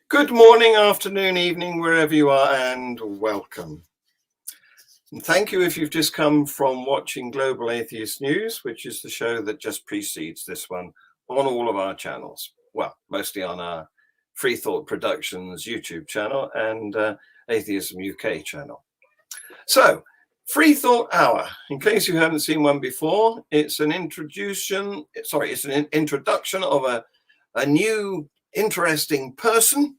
Good morning, afternoon, evening, wherever you are, and welcome. And thank you if you've just come from watching Global Atheist News, which is the show that just precedes this one on all of our channels. Well, mostly on our FreeThought Productions YouTube channel and Atheism UK channel. So, FreeThought Hour, in case you haven't seen one before, it's an introduction of a new interesting person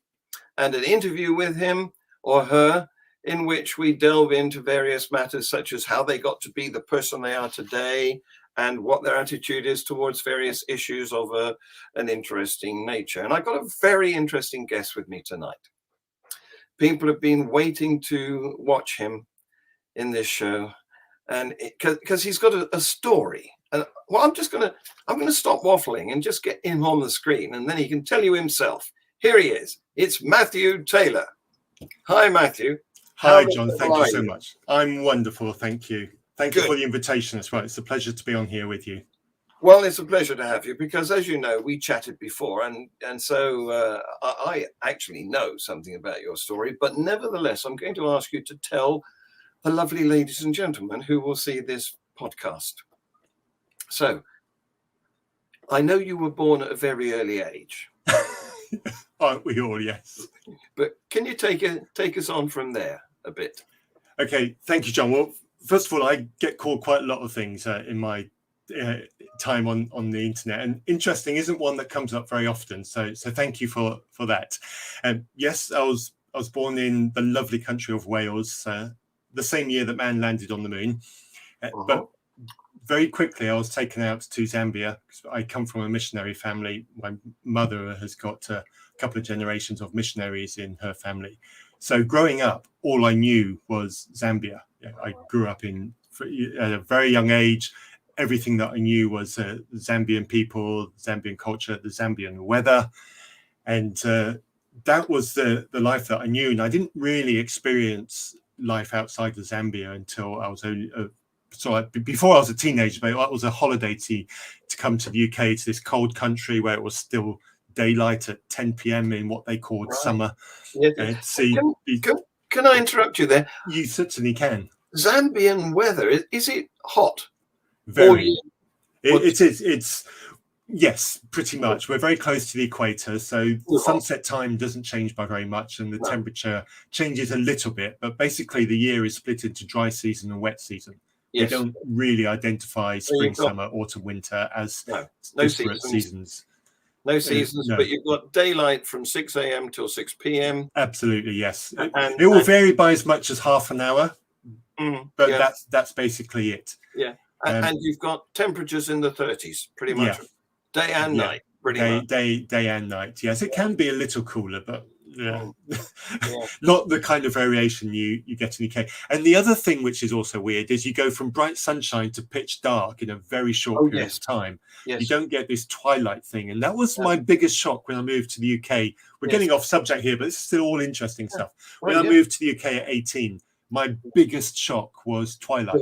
and an interview with him or her in which we delve into various matters such as how they got to be the person they are today and what their attitude is towards various issues of an interesting nature. And I've got a very interesting guest with me tonight. People have been waiting to watch him in this show, and because he's got a story. And well, I'm going to stop waffling and just get him on the screen, and then he can tell you himself. Here he is. It's Matthew Taylor. Hi, Matthew. Hi, John. Thank you so much. I'm wonderful. Thank you. Thank you for the invitation as well. It's a pleasure to be on here with you. Well, it's a pleasure to have you because, as you know, we chatted before, and so I actually know something about your story. But nevertheless, I'm going to ask you to tell the lovely ladies and gentlemen who will see this podcast. So, I know you were born at a very early age. Aren't we all? Yes. But can you take us on from there a bit? Okay. Thank you, John. Well, first of all, I get called quite a lot of things in my time on the internet, and interesting isn't one that comes up very often. So thank you for that. Yes, I was born in the lovely country of Wales, the same year that man landed on the moon, but very quickly I was taken out to Zambia. I come from a missionary family. My mother has got a couple of generations of missionaries in her family. So growing up, all I knew was Zambia. I grew up at a very young age. Everything that I knew was Zambian people, Zambian culture, the Zambian weather. And that was the life that I knew. And I didn't really experience life outside of Zambia until I was only before I was a teenager. But it was a holiday to come to the UK, to this cold country where it was still daylight at 10 p.m. in what they called summer. Yeah. Can I interrupt you there? You certainly can. Zambian weather, is it hot? Very. It is. It's yes, pretty much. We're very close to the equator, so the sunset time doesn't change by very much, and the temperature changes a little bit. But basically, the year is split into dry season and wet season. Yes. We don't really identify spring, summer, autumn, winter as disparate seasons. No seasons, but you've got daylight from 6 a.m. till 6 p.m. Absolutely, yes. It will vary by as much as half an hour, but that's basically it. Yeah. And you've got temperatures in the 30s, pretty much, day and night, pretty much. Day and night, yes. It can be a little cooler, but not the kind of variation you get in the UK. And the other thing which is also weird is you go from bright sunshine to pitch dark in a very short period of time. Yes. You don't get this twilight thing. And that was my biggest shock when I moved to the UK. We're getting off subject here, but it's still all interesting stuff. When I moved to the UK at 18, my biggest shock was twilight.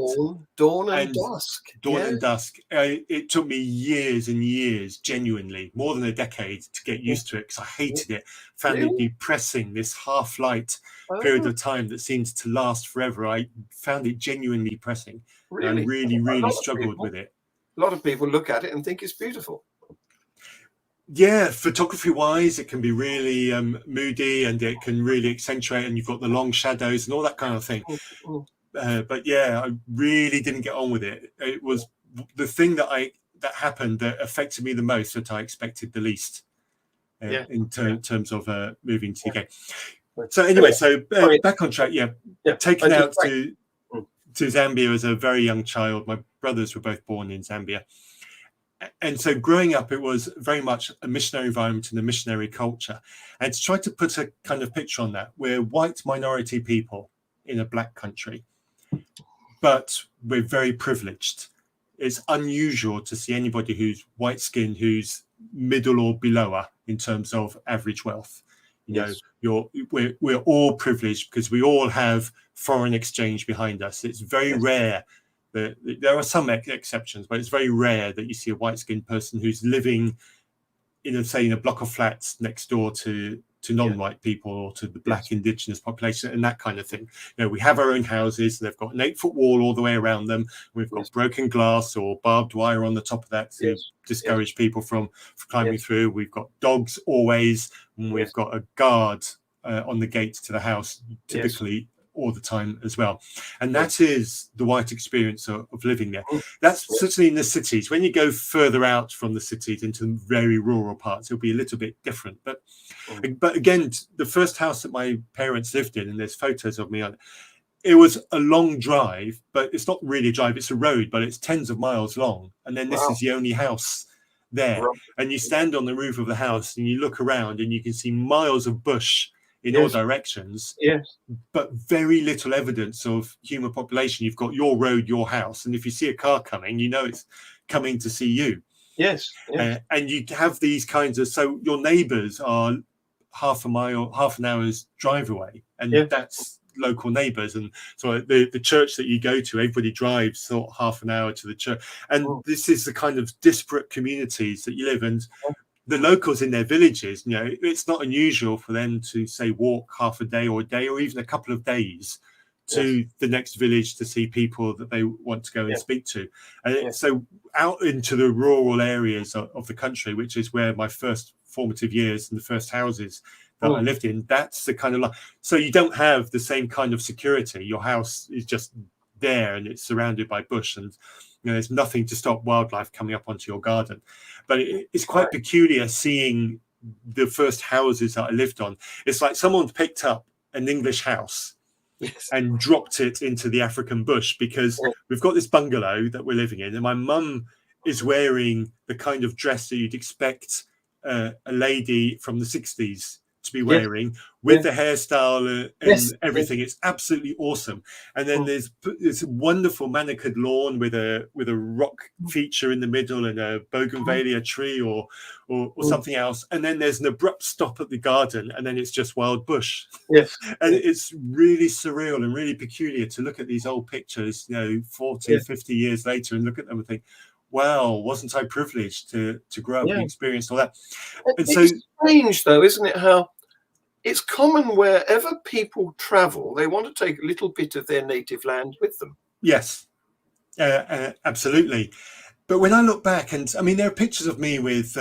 Dawn and dusk. Dawn and dusk. It took me years and years, genuinely, more than a decade to get used to it because I hated it. Found it depressing, this half-light period of time that seems to last forever. I found it genuinely depressing. Really? And really struggled with it. A lot of people look at it and think it's beautiful. Yeah, photography-wise, it can be really moody, and it can really accentuate, and you've got the long shadows and all that kind of thing. But yeah, I really didn't get on with it. It was the thing that happened that affected me the most, that I expected the least in terms of moving to the UK. So anyway, back on track. Taken out to Zambia as a very young child. My brothers were both born in Zambia. And so growing up, it was very much a missionary environment and a missionary culture. And to try to put a kind of picture on that, we're white minority people in a black country, but we're very privileged. It's unusual to see anybody who's white skinned, who's middle or below in terms of average wealth. You know, we're all privileged because we all have foreign exchange behind us. It's very rare. There are some exceptions, but it's very rare that you see a white-skinned person who's living in a block of flats next door to to non-white people or to the black indigenous population and that kind of thing. You know, we have our own houses, they've got an 8-foot wall all the way around them. We've got broken glass or barbed wire on the top of that to discourage people from climbing through. We've got dogs always, and we've got a guard on the gate to the house, typically all the time as well. And that is the white experience of living there. That's certainly in the cities. When you go further out from the cities into very rural parts, it'll be a little bit different. But again, the first house that my parents lived in, and there's photos of me on it, it was a long drive, but it's not really a drive, it's a road, but it's tens of miles long. And then this is the only house there. And you stand on the roof of the house and you look around and you can see miles of bush in all directions, but very little evidence of human population. You've got your road, your house, and if you see a car coming, you know it's coming to see you. And you have these kinds of, so your neighbors are half an hour's drive away, and that's local neighbors. And so the church that you go to, everybody drives sort of half an hour to the church, and this is the kind of disparate communities that you live in. The locals in their villages, you know, it's not unusual for them to say walk half a day or even a couple of days to the next village to see people that they want to go and speak to. And so out into the rural areas of the country, which is where my first formative years and the first houses that I lived in, that's the kind of life. So you don't have the same kind of security. Your house is just there and it's surrounded by bush, and you know, there's nothing to stop wildlife coming up onto your garden. But it's quite peculiar seeing the first houses that I lived on. It's like someone picked up an English house and dropped it into the African bush, because we've got this bungalow that we're living in, and my mum is wearing the kind of dress that you'd expect a lady from the 60s to be wearing, with the hairstyle and everything. It's absolutely awesome. And then there's this wonderful manicured lawn with a rock feature in the middle and a bougainvillea tree or something else. And then there's an abrupt stop at the garden, and then it's just wild bush. And it's really surreal and really peculiar to look at these old pictures, you know, 40, 50 years later, and look at them and think, wow, wasn't I privileged to grow up and experience all that? And it's strange, though, isn't it, how it's common wherever people travel, they want to take a little bit of their native land with them. Yes, absolutely. But when I look back, and I mean, there are pictures of me with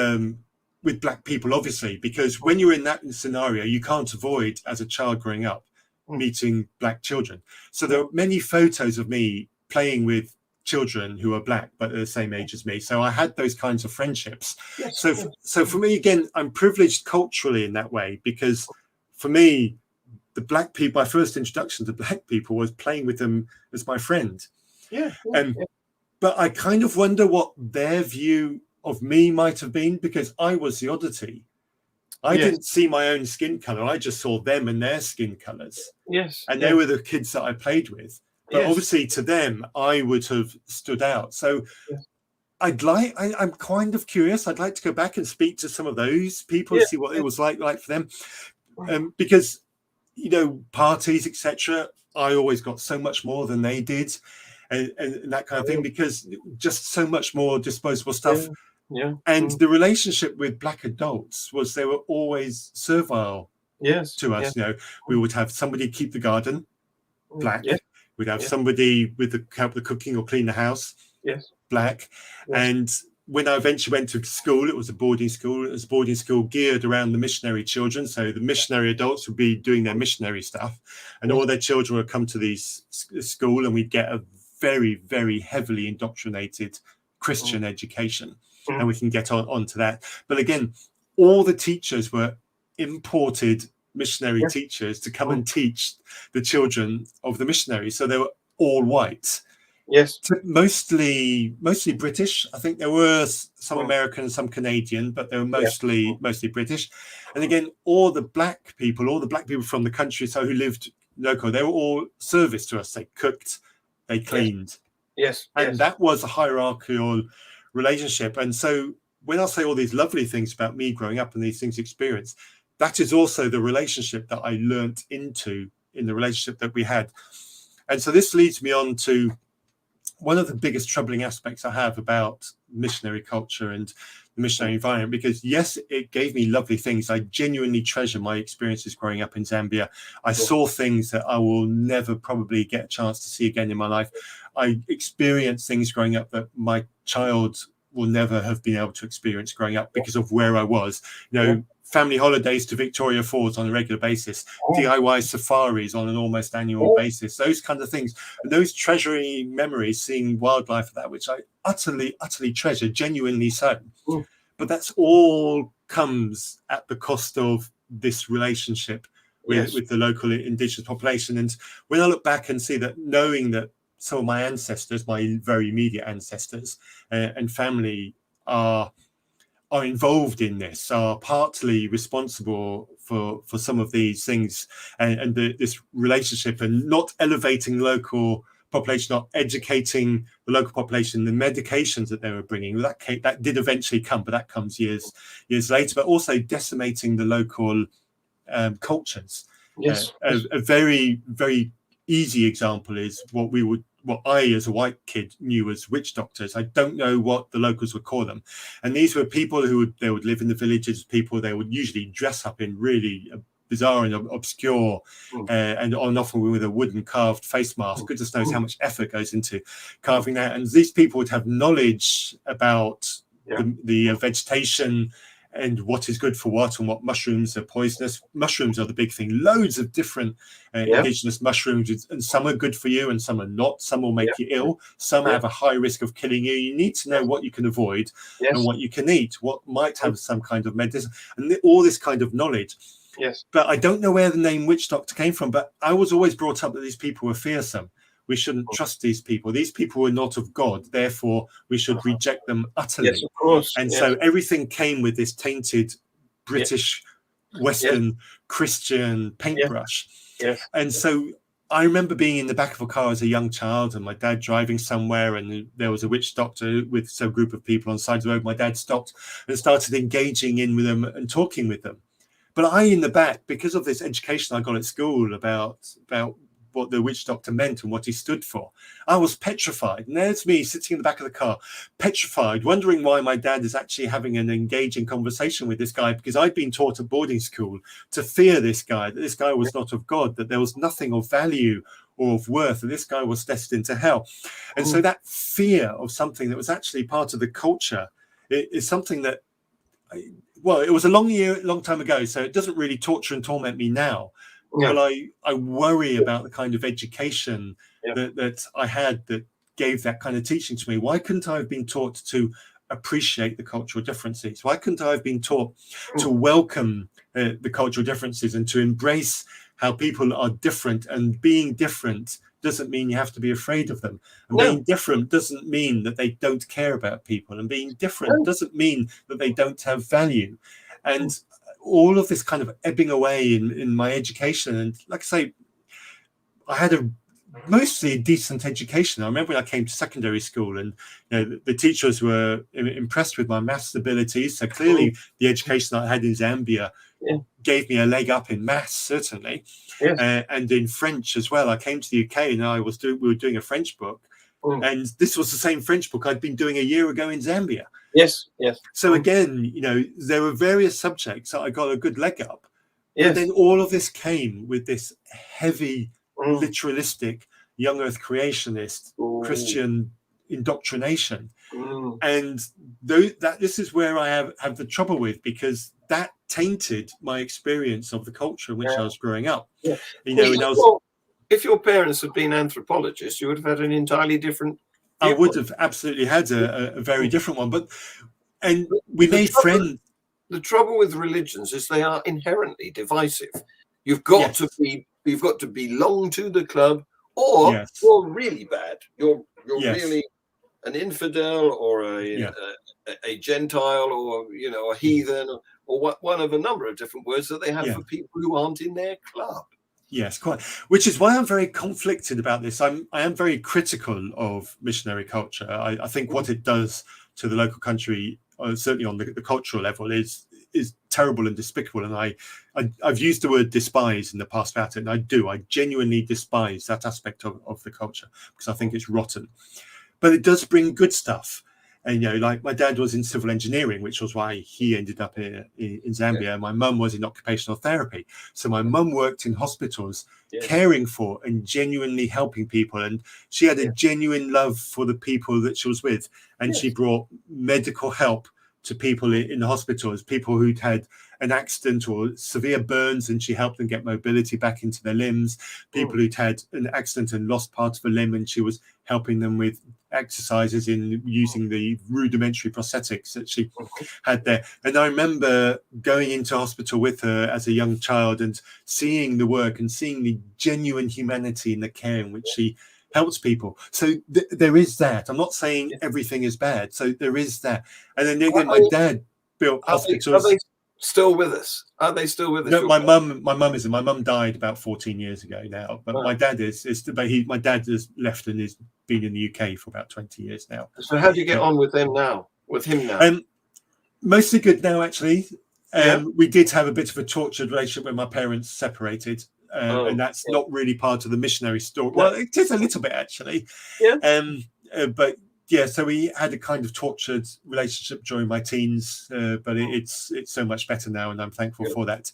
black people, obviously, because when you're in that scenario, you can't avoid, as a child growing up, meeting black children. So there are many photos of me playing with children who are black but they're the same age as me, so I had those kinds of friendships. So for me, again, I'm privileged culturally in that way, because for me, the black people, my first introduction to black people was playing with them as my friend. But I kind of wonder what their view of me might have been, because I was the oddity. I didn't see my own skin color, I just saw them and their skin colors. And they were the kids that I played with. But obviously to them, I would have stood out. So I'm kind of curious. I'd like to go back and speak to some of those people, see what it was like for them. Because, you know, parties, etc., I always got so much more than they did, and that kind of thing, because just so much more disposable stuff. And the relationship with black adults was they were always servile to us. You know, we would have somebody keep the garden, black. We'd have somebody with the help the cooking or clean the house, black. And when I eventually went to school, it was a boarding school. It was a boarding school geared around the missionary children. So the missionary adults would be doing their missionary stuff, and all their children would come to these school, and we'd get a very, very heavily indoctrinated Christian education. And we can get onto that. But again, all the teachers were imported missionary teachers to come and teach the children of the missionaries. So they were all white. Mostly British. I think there were some American, some Canadian, but they were mostly British. And again, all the black people from the country, so who lived local, they were all service to us. They cooked, they cleaned. And that was a hierarchical relationship. And so when I say all these lovely things about me growing up and these things experienced, that is also the relationship that I learnt into in the relationship that we had. And so this leads me on to one of the biggest troubling aspects I have about missionary culture and the missionary environment, because yes, it gave me lovely things. I genuinely treasure my experiences growing up in Zambia. I saw things that I will never probably get a chance to see again in my life. I experienced things growing up that my child will never have been able to experience growing up because of where I was. Family holidays to Victoria Falls on a regular basis, DIY safaris on an almost annual basis, those kind of things. And those treasuring memories, seeing wildlife, that which I utterly treasure, genuinely so. But that's all comes at the cost of this relationship with the local indigenous population. And when I look back and see that, knowing that some of my ancestors, my very immediate ancestors and family are involved in this, are partly responsible for some of these things, and this relationship, and not elevating the local population, not educating the local population, the medications that they were bringing. That did eventually come, but that comes years later. But also decimating the local cultures. A very, very easy example is what I, as a white kid, knew as witch doctors. I don't know what the locals would call them. And these were people who they would live in the villages, people they would usually dress up in really bizarre and obscure, and often with a wooden carved face mask. Goodness knows how much effort goes into carving that. And these people would have knowledge about the vegetation and what is good for what, and what mushrooms are poisonous. Mushrooms are the big thing. Loads of different indigenous mushrooms, and some are good for you and some are not. Some will make you ill. Some have a high risk of killing you. You need to know what you can avoid and what you can eat, what might have some kind of medicine, and all this kind of knowledge. But I don't know where the name witch doctor came from, but I was always brought up that these people were fearsome. We shouldn't trust these people. These people were not of God. Therefore, we should reject them utterly. Yes, of course. And so everything came with this tainted British, Western, Christian paintbrush. And so I remember being in the back of a car as a young child, and my dad driving somewhere, and there was a witch doctor with some group of people on the side of the road. My dad stopped and started engaging in with them and talking with them. But I, in the back, because of this education I got at school about what the witch doctor meant and what he stood for, I was petrified. And there's me sitting in the back of the car, petrified, wondering why my dad is actually having an engaging conversation with this guy, because I'd been taught at boarding school to fear this guy, that this guy was not of God, that there was nothing of value or of worth, that this guy was destined to hell. And so that fear of something that was actually part of the culture is something that, well, it was a long time ago, so it doesn't really torture and torment me now. Well, I worry about the kind of education that I had that gave that kind of teaching to me. Why couldn't I have been taught to appreciate the cultural differences? Why couldn't I have been taught to welcome the cultural differences and to embrace how people are different? And being different doesn't mean you have to be afraid of them. And being different doesn't mean that they don't care about people. And being different doesn't mean that they don't have value. And all of this kind of ebbing away in my education. And like I say, I had a mostly decent education. I remember when I came to secondary school, and the teachers were impressed with my maths abilities. So clearly the education I had in Zambia gave me a leg up in maths, certainly. And in French as well. I came to the UK and we were doing a French book. And this was the same French book I'd been doing a year ago in Zambia. So again, there were various subjects that I got a good leg up. But then all of this came with this heavy, literalistic, young earth creationist Christian indoctrination. And this is where I have the trouble with, because that tainted my experience of the culture in which I was growing up. If your parents had been anthropologists, you would have had an entirely different viewpoint. I would have absolutely had a very different one. And we made friends. The trouble with religions is they are inherently divisive. You've got to belong to the club, or you're really bad. You're really an infidel, or a Gentile, or a heathen, or one of a number of different words that they have for people who aren't in their club. Yes, quite. Which is why I'm very conflicted about this. I am very critical of missionary culture. I think what it does to the local country, certainly on the cultural level, is terrible and despicable. And I've used the word despise in the past about it, and I genuinely despise that aspect of the culture, because I think it's rotten. But it does bring good stuff. And, like my dad was in civil engineering, which was why he ended up in Zambia. And my mum was in occupational therapy. So my mum worked in hospitals, caring for and genuinely helping people. And she had a genuine love for the people that she was with. And she brought medical help to people in the hospitals, people who'd had an accident or severe burns, and she helped them get mobility back into their limbs. People who'd had an accident and lost part of a limb, and she was helping them with exercises in using the rudimentary prosthetics that she had there. And I remember going into hospital with her as a young child and seeing the work and seeing the genuine humanity in the care in which she helps people. So there is that. I'm not saying everything is bad. So there is that. And then again, my dad built hospitals. Are they still with us? Are they still with us? No, my mum isn't. My mum died about 14 years ago now, but my dad is. But my dad has left and has been in the UK for about 20 years now. So how do you get on with them now? With him now? Mostly good now, actually. We did have a bit of a tortured relationship when my parents separated. And that's not really part of the missionary story. Well, it is a little bit, actually. But yeah, so we had a kind of tortured relationship during my teens, but it's so much better now, and I'm thankful for that.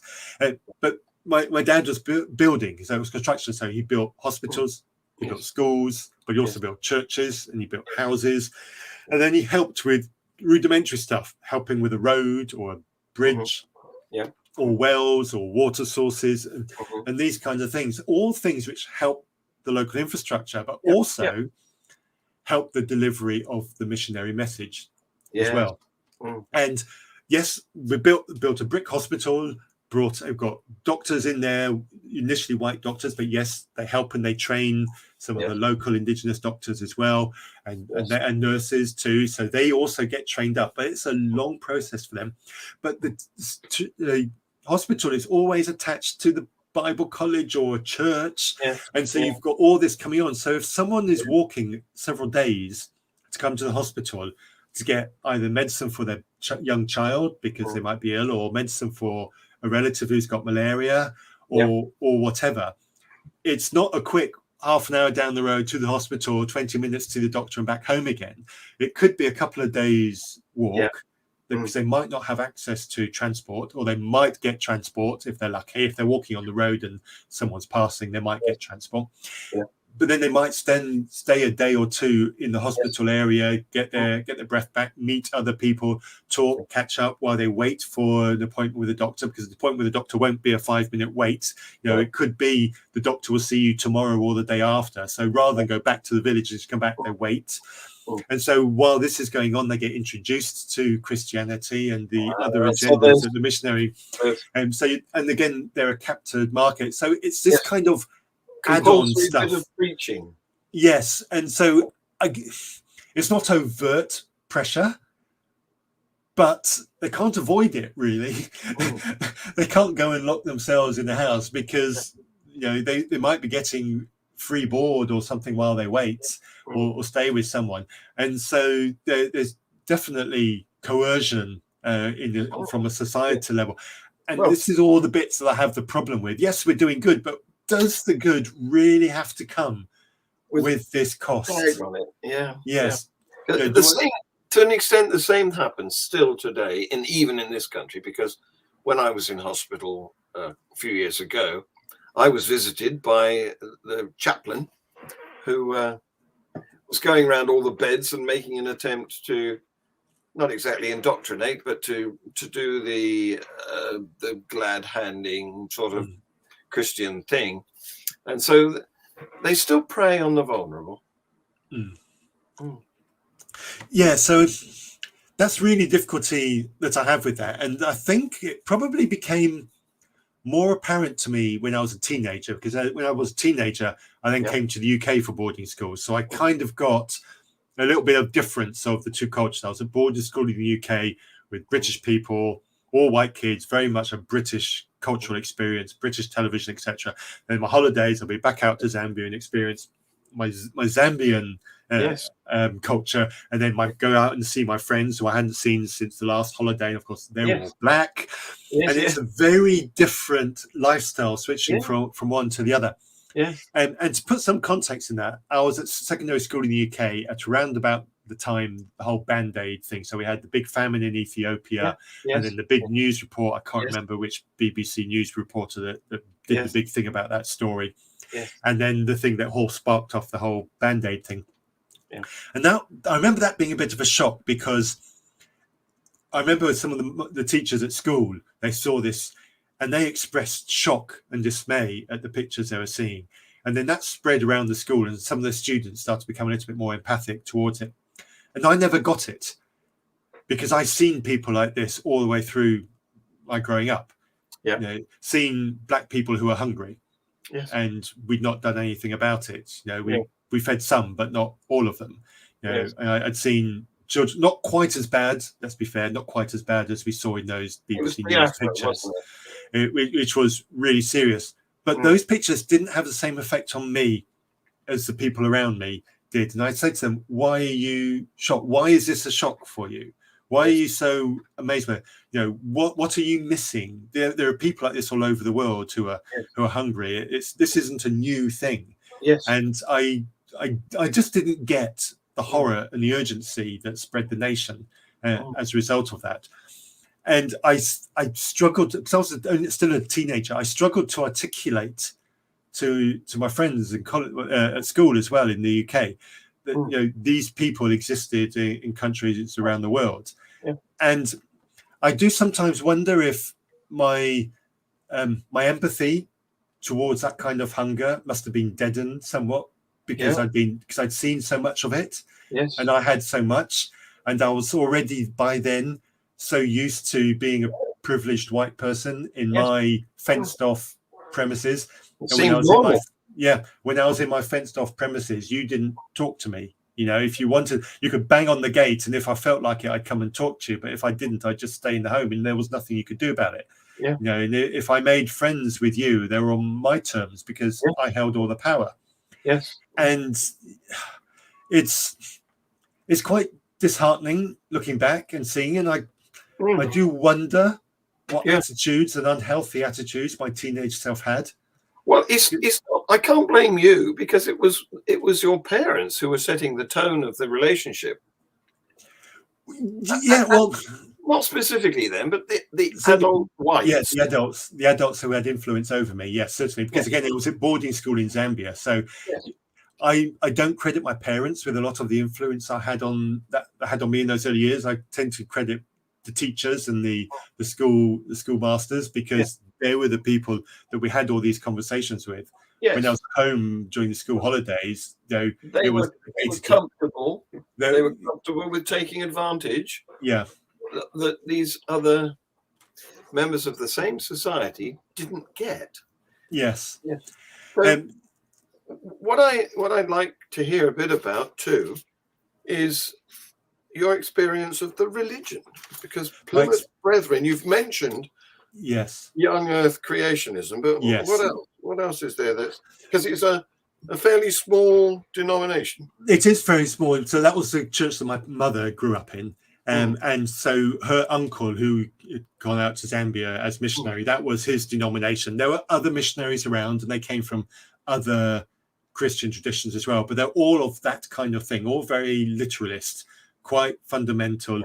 But my dad was building, so it was construction. So he built hospitals, he built schools, but he also built churches, and he built houses. And then he helped with rudimentary stuff, helping with a road or a bridge. Or wells or water sources and these kinds of things, all things which help the local infrastructure, but also help the delivery of the missionary message as well. And yes, we built a brick hospital, we've got doctors in there, initially white doctors, but yes, they help and they train some of the local indigenous doctors as well, and nurses too. So they also get trained up, but it's a long process for them. But the hospital is always attached to the Bible college or a church, and so you've got all this coming on. So if someone is walking several days to come to the hospital to get either medicine for their young child because they might be ill, or medicine for a relative who's got malaria, or whatever, it's not a quick half an hour down the road to the hospital, 20 minutes to the doctor and back home again. It could be a couple of days walk, because they might not have access to transport, or they might get transport if they're lucky. If they're walking on the road and someone's passing, they might get transport. But then they might stay a day or two in the hospital area, get their breath back, meet other people, talk, catch up while they wait for an appointment with a doctor, because the appointment with a doctor won't be a 5-minute wait. It could be the doctor will see you tomorrow or the day after. So rather than go back to the village and come back, they wait. And so while this is going on, they get introduced to Christianity and the other agendas of the missionary. And again, they're a captured market. So it's this kind of add-on stuff. Bit of preaching. Yes, and so it's not overt pressure, but they can't avoid it, really. They can't go and lock themselves in the house because they might be getting free board or something while they wait, or stay with someone. And so there's definitely coercion from a societal level. And this is all the bits that I have the problem with. Yes, we're doing good, but does the good really have to come with this cost? On it? Yes. To an extent, the same happens still today, and even in this country, because when I was in hospital a few years ago, I was visited by the chaplain who was going around all the beds and making an attempt to not exactly indoctrinate, but to do the glad handing sort of Christian thing. And so they still prey on the vulnerable. Yeah, so that's really difficulty that I have with that. And I think it probably became more apparent to me when I was a teenager, because when I was a teenager, I then came to the UK for boarding school. So I kind of got a little bit of difference of the two cultures. I was at boarding school in the UK with British people, all white kids, very much a British cultural experience, British television, etc. Then my holidays, I'll be back out to Zambia and experience my Zambian culture, and then go out and see my friends who I hadn't seen since the last holiday. And of course, they're all black, and it's a very different lifestyle switching from one to the other. And to put some context in that, I was at secondary school in the UK at around about the time, the whole Band-Aid thing. So we had the big famine in Ethiopia, Yes. and then the big news report. I can't Yes. remember which BBC news reporter that did Yes. the big thing about that story. Yes. And then the thing that all sparked off the whole Band-Aid thing. Yeah. And that, I remember that being a bit of a shock, because I remember some of the teachers at school, they saw this and they expressed shock and dismay at the pictures they were seeing. And then that spread around the school, and some of the students started to become a little bit more empathic towards it. And I never got it, because I've seen people like this all the way through my growing up. Yeah. You know, seeing black people who are hungry, Yes. and we'd not done anything about it. You know, we fed some, but not all of them. You know, Yes. I'd seen children, not quite as bad, let's be fair, not quite as bad as we saw in those BBC News pictures, which was really serious. But those pictures didn't have the same effect on me as the people around me did. And I said to them, why are you shocked? Why is this a shock for you? Why are you so amazed by it? You know, what are you missing? There are people like this all over the world who are hungry. This isn't a new thing. Yes. And I just didn't get the horror and the urgency that spread the nation as a result of that. And I struggled, because I was still a teenager, I struggled to articulate to my friends in college, at school as well in the UK, that you know, these people existed in countries around the world. Yeah. And I do sometimes wonder if my empathy towards that kind of hunger must have been deadened somewhat, because I'd seen so much of it. Yes. And I had so much, and I was already by then so used to being a privileged white person in my fenced off premises. And when I was in my fenced off premises, you didn't talk to me. You know, if you wanted, you could bang on the gate, and if I felt like it, I'd come and talk to you. But if I didn't, I'd just stay in the home, and there was nothing you could do about it. Yeah. You know, and if I made friends with you, they were on my terms, because I held all the power. Yes. And it's quite disheartening looking back and seeing, and I do wonder what attitudes and unhealthy attitudes my teenage self had. Well, I can't blame you, because it was your parents who were setting the tone of the relationship. Yeah, well, not specifically them, but the adult whites. Yes, the adults who had influence over me. Yes, certainly, because again, it was at boarding school in Zambia, so I don't credit my parents with a lot of the influence I had on me in those early years. I tend to credit the teachers and the schoolmasters, because they were the people that we had all these conversations with. Yes. When I was home during the school holidays, they were comfortable. They were comfortable with taking advantage. Yeah. That these other members of the same society didn't get. Yes. Yes. So what I'd like to hear a bit about too is your experience of the religion, because Plymouth Brethren, you've mentioned young earth creationism, but what else is there? Because it's a fairly small denomination. It is very small. So that was the church that my mother grew up in. And so her uncle, who had gone out to Zambia as missionary, that was his denomination. There were other missionaries around, and they came from other Christian traditions as well, but they're all of that kind of thing, all very literalist, quite fundamental.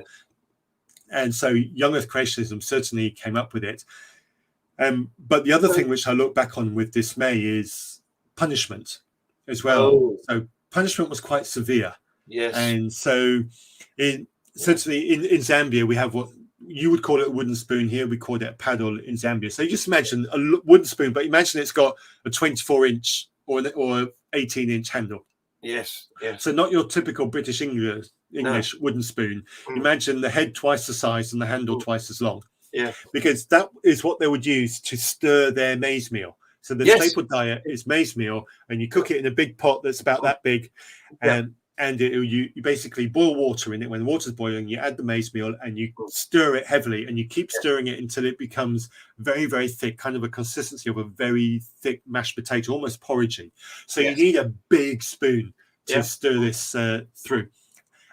And so young earth creationism certainly came up with it. But the other thing which I look back on with dismay is punishment as well. So punishment was quite severe. Yes. And so certainly in Zambia, we have what you would call it a wooden spoon. Here we call it a paddle in Zambia. So you just imagine a wooden spoon, but imagine it's got a 24-inch or 18-inch handle. Yes, yes. So not your typical British English wooden spoon. Imagine the head twice the size and the handle twice as long. Yeah. Because that is what they would use to stir their maize meal. So the staple diet is maize meal, and you cook it in a big pot that's about that big, and you basically boil water in it. When the water's boiling, you add the maize meal and you stir it heavily, and you keep stirring it until it becomes very, very thick, kind of a consistency of a very thick mashed potato, almost porridgey. So you need a big spoon to stir this through.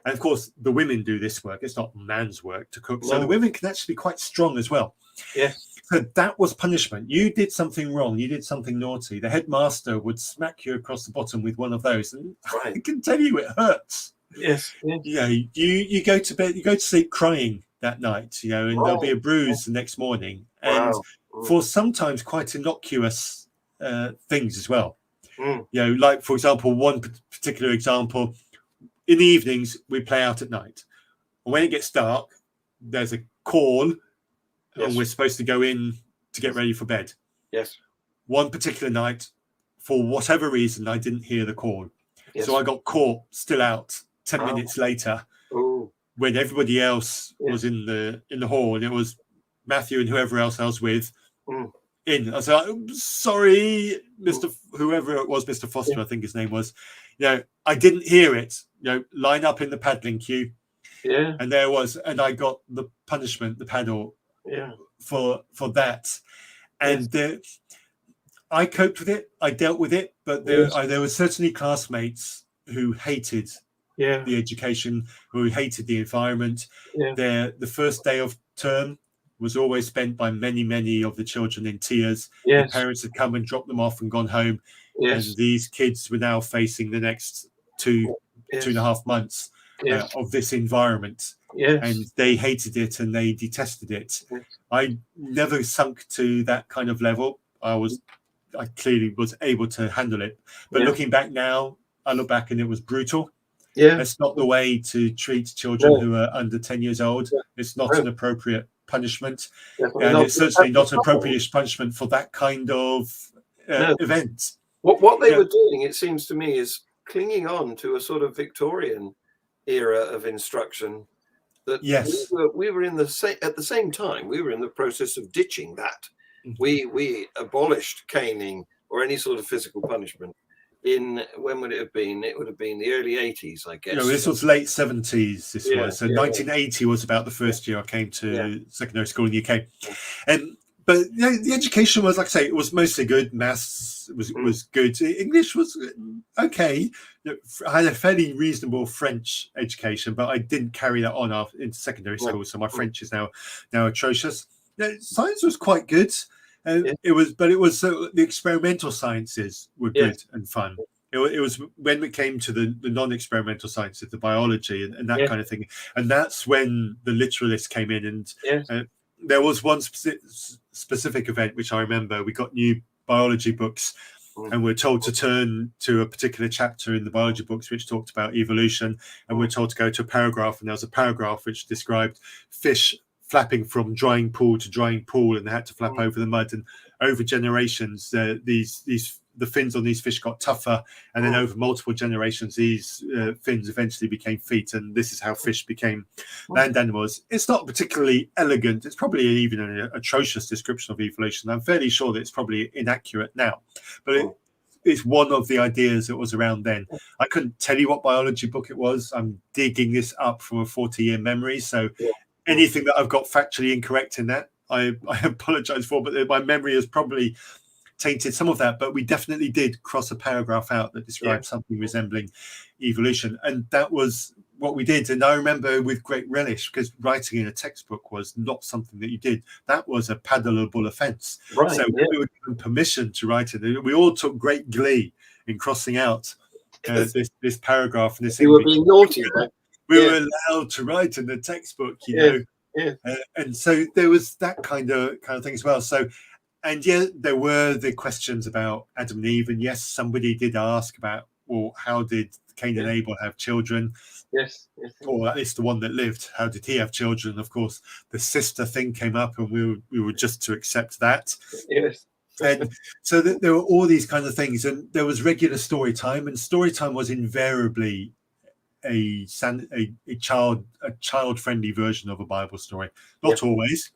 And of course, the women do this work. It's not man's work to cook. So the women can actually be quite strong as well. Yes. So that was punishment. You did something wrong. You did something naughty. The headmaster would smack you across the bottom with one of those. And I can tell you it hurts. Yes. Yes. You know, you go to bed, you go to sleep crying that night, you know, and there'll be a bruise the next morning, and Wow. for sometimes quite innocuous things as well. Mm. You know, like for example, one particular example, in the evenings we play out at night, and when it gets dark, there's a call, Yes. and we're supposed to go in to get ready for bed. Yes. One particular night, for whatever reason, I didn't hear the call, Yes. so I got caught still out 10 Oh. minutes later. Oh. When everybody else Yes. was in the hall, and it was Matthew and whoever else I was with in. I was like, sorry, Mr. Whoever it was, Mr. Foster, I think his name was. You know, I didn't hear it. You know, line up in the paddling queue. Yeah. And there was, and I got the punishment, the paddle, for that. And I coped with it. I dealt with it, but there were certainly classmates who hated the education, who hated the environment. The first day of term was always spent by many of the children in tears. The parents had come and dropped them off and gone home, and these kids were now facing the next 2.5 months of this environment, and they hated it and they detested it. I never sunk to that kind of level. I clearly was able to handle it, but looking back now, I look back and it was brutal. It's not the way to treat children who are under 10 years old. It's not an appropriate punishment, and it's certainly not an appropriate punishment for that kind of event. What they were doing, it seems to me, is clinging on to a sort of Victorian era of instruction. That we were in at the same time. We were in the process of ditching that. We abolished caning or any sort of physical punishment. When would it have been? It would have been the early 80s, I guess. No, this was late 70s. This was so 1980 was about the first year I came to secondary school in the UK, but the education was, like I say, it was mostly good. Maths was good. English was okay. I had a fairly reasonable French education, but I didn't carry that on into secondary school, so my French is now atrocious. Science was quite good. It was the experimental sciences were good and fun. It was when it came to the non-experimental sciences, the biology and that kind of thing, and that's when the literalists came in. And there was one specific event which I remember. We got new biology books, and we're told to turn to a particular chapter in the biology books which talked about evolution, and we're told to go to a paragraph, and there was a paragraph which described fish flapping from drying pool to drying pool, and they had to flap over the mud, and over generations the fins on these fish got tougher, and then over multiple generations these fins eventually became feet, and this is how fish became land animals. It's not particularly elegant. It's probably even an atrocious description of evolution. I'm fairly sure that it's probably inaccurate now, but it's one of the ideas that was around then. I couldn't tell you what biology book it was. I'm digging this up from a 40-year memory, so anything that I've got factually incorrect in that, I apologize for, but my memory has probably tainted some of that. But we definitely did cross a paragraph out that described something resembling evolution, and that was what we did. And I remember with great relish, because writing in a textbook was not something that you did. That was a paddleable offence. So we were given permission to write it. We all took great glee in crossing out this paragraph and this. You were being naughty. We were allowed to write in the textbook, you know, and so there was that kind of thing as well. So, and there were the questions about Adam and Eve, and yes, somebody did ask about, well, how did Cain and Abel have children? Yes. Or at least the one that lived, how did he have children? Of course, the sister thing came up, and we were just to accept that. Yes. And so there were all these kinds of things, and there was regular story time, and story time was invariably a child-friendly version of a Bible story. Not always,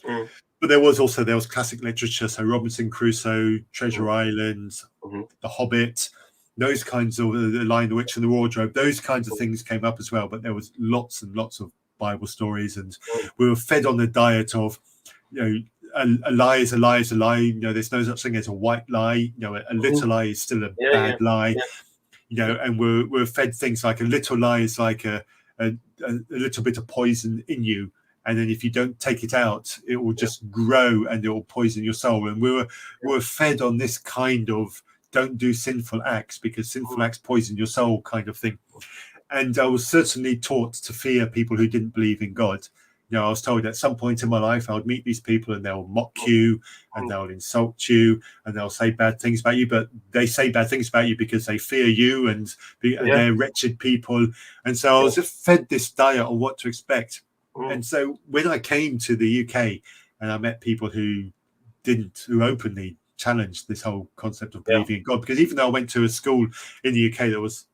but there was classic literature, so Robinson Crusoe, Treasure Island, The Hobbit, those kinds of The Lion, the Witch, and the Wardrobe. Those kinds of things came up as well. But there was lots and lots of Bible stories, and we were fed on the diet of, you know, a lie is a lie is a lie. You know, there's no such thing as a white lie. You know, a little lie is still a bad lie. You know, and we're fed things like a little lie is like a little bit of poison in you, and then if you don't take it out, it will just grow and it will poison your soul. And we were fed on this kind of don't do sinful acts because sinful acts poison your soul kind of thing. And I was certainly taught to fear people who didn't believe in God. You know, I was told at some point in my life I would meet these people and they'll mock you and they'll insult you and they'll say bad things about you, but they say bad things about you because they fear you and they're wretched people. And so I was just fed this diet on what to expect. And so when I came to the UK and I met people who openly challenged this whole concept of believing in God, because even though I went to a school in the UK that was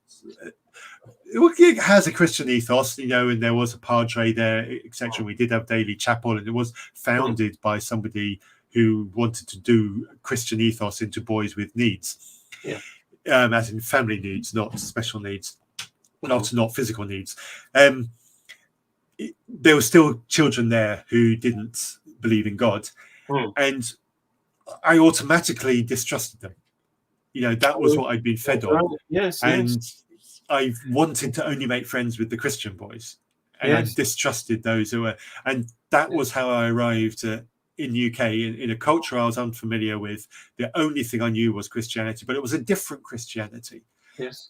it has a Christian ethos, you know, and there was a padre there, etc. We did have daily chapel, and it was founded by somebody who wanted to do Christian ethos into boys with needs, as in family needs, not special needs, not physical needs. There were still children there who didn't believe in God, and I automatically distrusted them. You know, that was what I'd been fed on. And I wanted to only make friends with the Christian boys, and I distrusted those who were. And that was how I arrived in the UK in a culture I was unfamiliar with. The only thing I knew was Christianity, but it was a different Christianity.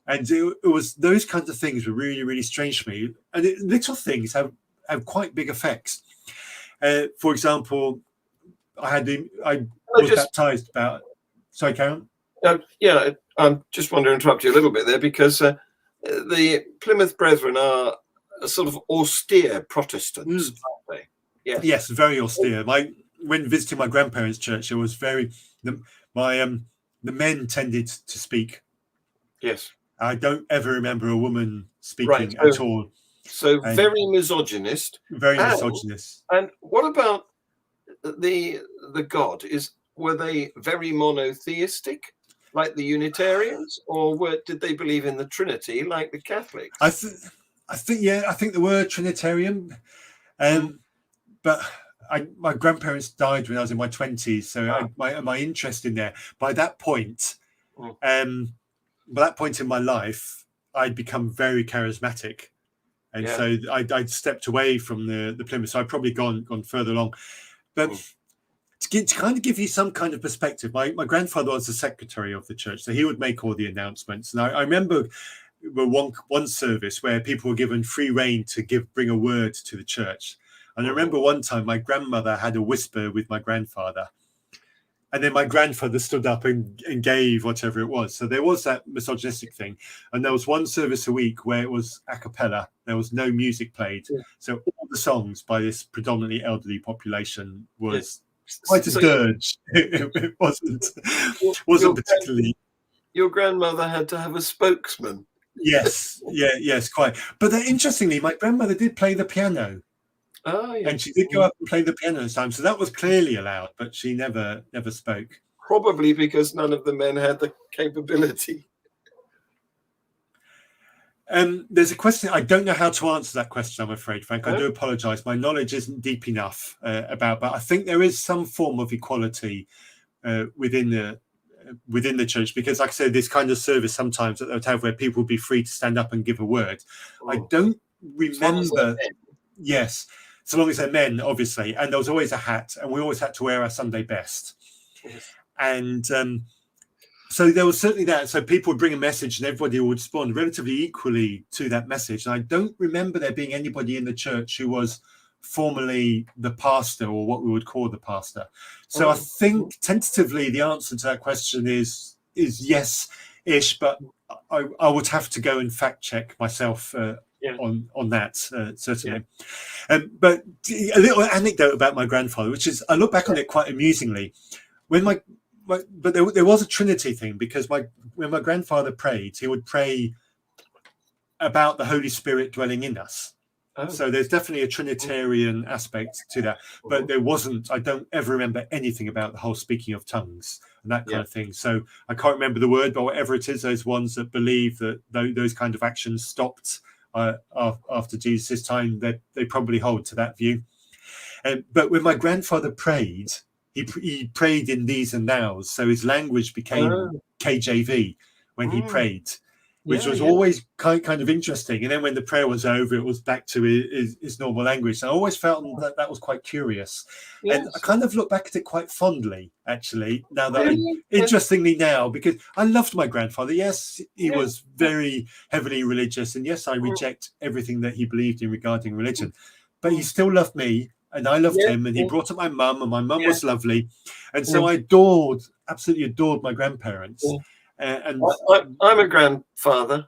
And it was those kinds of things were really, really strange to me. And little things have quite big effects. For example, I was baptized about. Sorry, Karen. I just want to interrupt you a little bit there, because the Plymouth Brethren are a sort of austere Protestants, aren't they? Yes, very austere. When visiting my grandparents' church, it was very the men tended to speak. Yes, I don't ever remember a woman speaking at all. So very misogynist. Very misogynist. And what about the God? Were they very monotheistic, like the Unitarians, or did they believe in the Trinity, like the Catholics? I think they were Trinitarian, but my grandparents died when I was in my 20s, so my interest in there. By that point, in my life, I'd become very charismatic, and so I'd stepped away from the Plymouth. So I'd probably gone further along, but. To kind of give you some kind of perspective, my grandfather was the secretary of the church, so he would make all the announcements. And I remember one service where people were given free rein to bring a word to the church. And I remember one time my grandmother had a whisper with my grandfather, and then my grandfather stood up and gave whatever it was. So there was that misogynistic thing. And there was one service a week where it was a cappella. There was no music played. So all the songs by this predominantly elderly population was... quite a dirge. It wasn't particularly. Your grandmother had to have a spokesman. Yes, quite. But interestingly, my grandmother did play the piano. Oh, yeah. And she did go up and play the piano this time, so that was clearly allowed. But she never spoke. Probably because none of the men had the capability. There's a question. I don't know how to answer that question, I'm afraid, Frank. I do apologise. My knowledge isn't deep enough but I think there is some form of equality within the church, because, like I said, this kind of service sometimes that they would have where people would be free to stand up and give a word. I don't remember. Yes, so long as they're men, obviously. And there was always a hat, and we always had to wear our Sunday best. And so there was certainly that. So people would bring a message and everybody would respond relatively equally to that message. And I don't remember there being anybody in the church who was formally the pastor, or what we would call the pastor. So I think tentatively the answer to that question is yes-ish, but I would have to go and fact check myself on that, certainly. But a little anecdote about my grandfather, which is, I look back on it quite amusingly. But there was a Trinity thing, because when my grandfather prayed, he would pray about the Holy Spirit dwelling in us. So there's definitely a Trinitarian aspect to that. But there wasn't, I don't ever remember anything about the whole speaking of tongues and that kind of thing. So I can't remember the word, but whatever it is, those ones that believe that those kind of actions stopped after Jesus' time, they probably hold to that view. But when my grandfather prayed, he prayed in these and nows, so his language became KJV when he prayed. which was always kind of interesting. And then when the prayer was over, it was back to his normal language. So I always felt that was quite curious. Yes. And I kind of look back at it quite fondly, actually, now that interestingly now, because I loved my grandfather. Yes, he was very heavily religious. And yes, I reject everything that he believed in regarding religion. But he still loved me, and I loved him, and he brought up my mum, and my mum was lovely. And so I absolutely adored my grandparents. And I'm a grandfather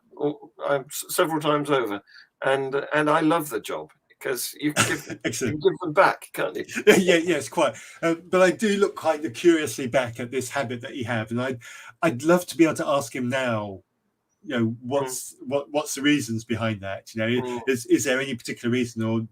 several times over, and I love the job because you can give them back, can't you? Yes, quite. But I do look kind of curiously back at this habit that he had, and I'd love to be able to ask him now, what's the reasons behind that? Is there any particular reason, or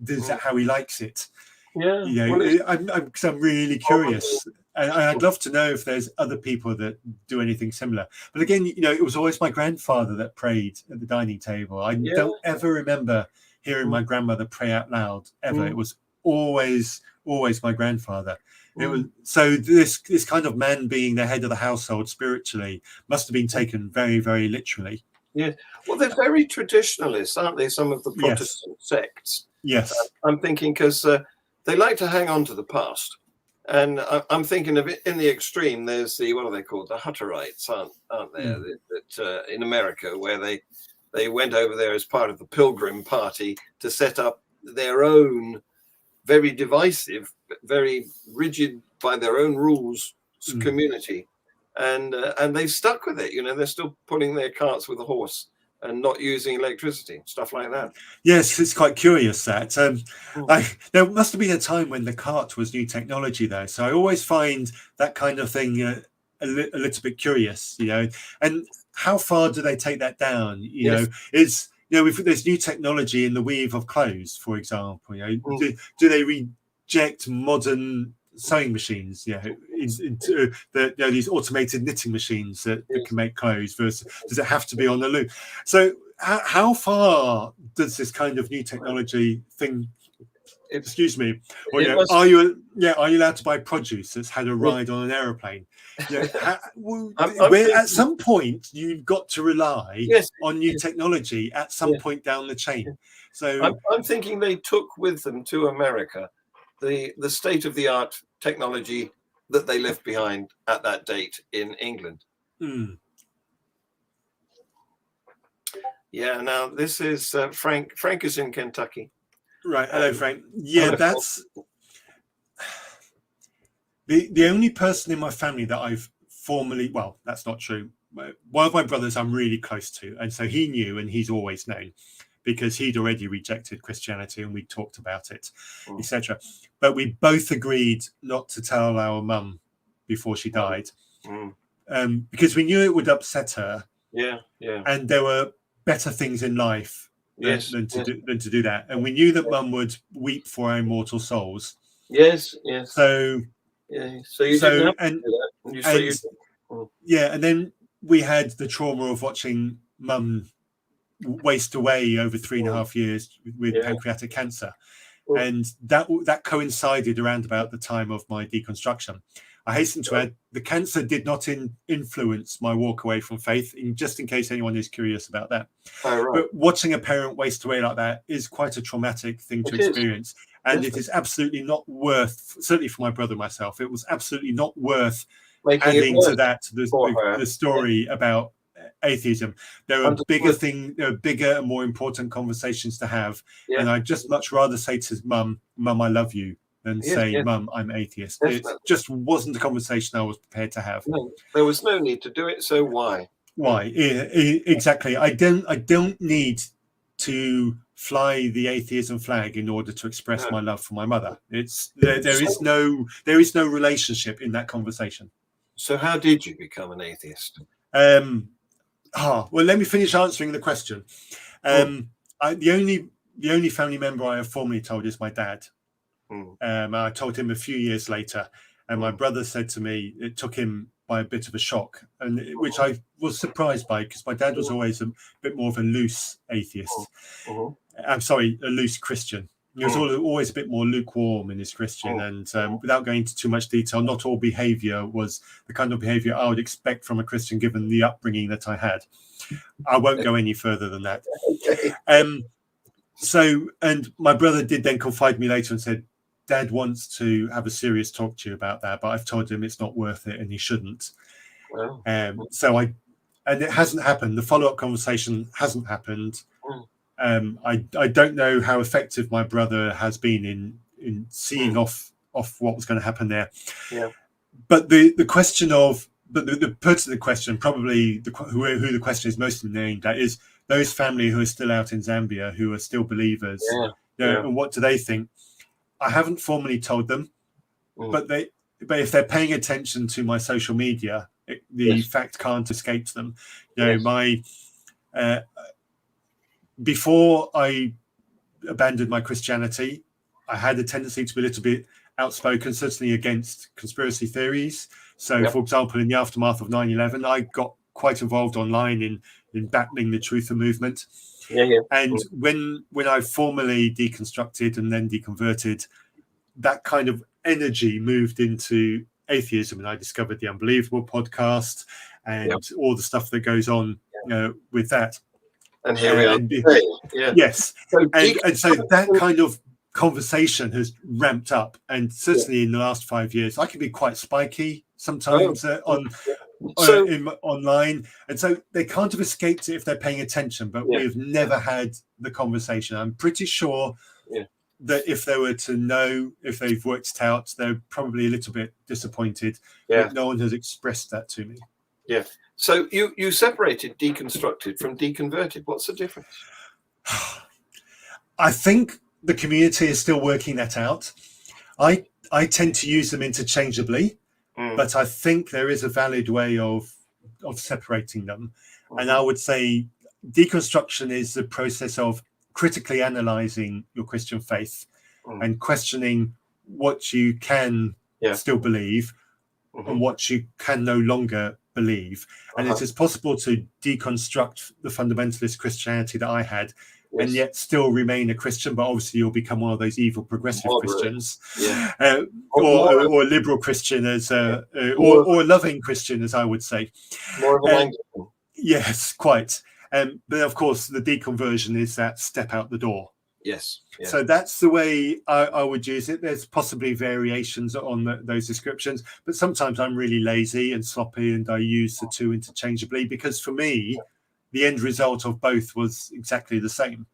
is that how he likes it? I'm really curious. And I'd love to know if there's other people that do anything similar. But again, it was always my grandfather that prayed at the dining table. I don't ever remember hearing my grandmother pray out loud ever. It was always my grandfather. It was so this kind of man being the head of the household spiritually must have been taken very, very literally. Yeah. Well, they're very traditionalists, aren't they? Some of the Protestant sects. Yes. I'm thinking because they like to hang on to the past. And I'm thinking of it in the extreme. There's what are they called? The Hutterites, aren't there? That in America, where they went over there as part of the Pilgrim Party to set up their own very divisive, very rigid by their own rules community, and they've stuck with it. They're still pulling their carts with a horse and not using electricity, stuff like that. Yes, it's quite curious that. There must have been a time when the cart was new technology, though. So I always find that kind of thing a little bit curious, And how far do they take that down? There's new technology in the weave of clothes, for example. Do they reject modern sewing machines? Into these automated knitting machines that can make clothes versus does it have to be on the loom? So how far does this kind of new technology thing excuse me or are you allowed to buy produce that's had a ride on an aeroplane? At some point you've got to rely on new technology at some point down the chain. So I'm thinking they took with them to America the state-of-the-art technology that they left behind at that date in England. Yeah, now this is Frank. Frank is in Kentucky. Right. Hello, Frank. Yeah, that's the only person in my family that I've formally, well, that's not true. One of my brothers I'm really close to, and so he knew and he's always known because he'd already rejected Christianity and we talked about it, etc. But we both agreed not to tell our mum before she died because we knew it would upset her. Yeah. And there were better things in life than to do that. And we knew that mum would weep for our immortal souls. Yes. So you didn't have to do that. And then we had the trauma of watching mum waste away over 3.5 years with pancreatic cancer. And that coincided around about the time of my deconstruction. I hasten to add, the cancer did not influence my walk away from faith, just in case anyone is curious about that. But watching a parent waste away like that is quite a traumatic thing to experience. And it is absolutely not worth, certainly for my brother and myself, it was absolutely not worth adding to that the story about atheism. There are bigger and more important conversations to have. And I'd just much rather say to Mum, I love you, than say, Mum, I'm atheist. It just wasn't a conversation I was prepared to have. No, there was no need to do it. So why? Exactly. I don't need to fly the atheism flag in order to express my love for my mother. There is no relationship in that conversation. So how did you become an atheist? Well, let me finish answering the question. The only family member I have formally told is my dad. I told him a few years later, and my brother said to me it took him by a bit of a shock, and which I was surprised by because my dad was always a bit more of a loose atheist. I'm sorry, a loose Christian. He was always a bit more lukewarm in his Christian, and without going into too much detail, not all behaviour was the kind of behaviour I would expect from a Christian, given the upbringing that I had. I won't go any further than that. So, and my brother did then confide me later and said, Dad wants to have a serious talk to you about that, but I've told him it's not worth it and he shouldn't. Wow. And it hasn't happened. The follow-up conversation hasn't happened. I don't know how effective my brother has been in seeing off what was going to happen there. Yeah. But the question of, but the pertinent question, probably who the question is mostly named at, is those family who are still out in Zambia, who are still believers. And what do they think? I haven't formally told them, but if they're paying attention to my social media, the fact can't escape them. Before I abandoned my Christianity, I had a tendency to be a little bit outspoken, certainly against conspiracy theories. So, for example, in the aftermath of 9/11, I got quite involved online in battling the truther movement. And when I formally deconstructed and then deconverted, that kind of energy moved into atheism, and I discovered the Unbelievable podcast and all the stuff that goes on with that. And here we are today. Yes. And so that kind of conversation has ramped up, and certainly in the last 5 years, I can be quite spiky sometimes online, and so they can't have escaped it if they're paying attention, but we've never had the conversation. I'm pretty sure that if they were to know, if they've worked it out, they're probably a little bit disappointed that no one has expressed that to me. So you separated deconstructed from deconverted. What's the difference? I think the community is still working that out. I tend to use them interchangeably, but I think there is a valid way of separating them. And I would say deconstruction is the process of critically analyzing your Christian faith and questioning what you can still believe and what you can no longer believe. And it is possible to deconstruct the fundamentalist Christianity that I had and yet still remain a Christian, but obviously you'll become one of those evil progressive Christians, or liberal Christian, or a loving Christian, as I would say. More of an Anglican. Yes, quite. But of course, the deconversion is that step out the door. So that's the way I would use it. There's possibly variations on those descriptions, but sometimes I'm really lazy and sloppy, and I use the two interchangeably, because for me, the end result of both was exactly the same.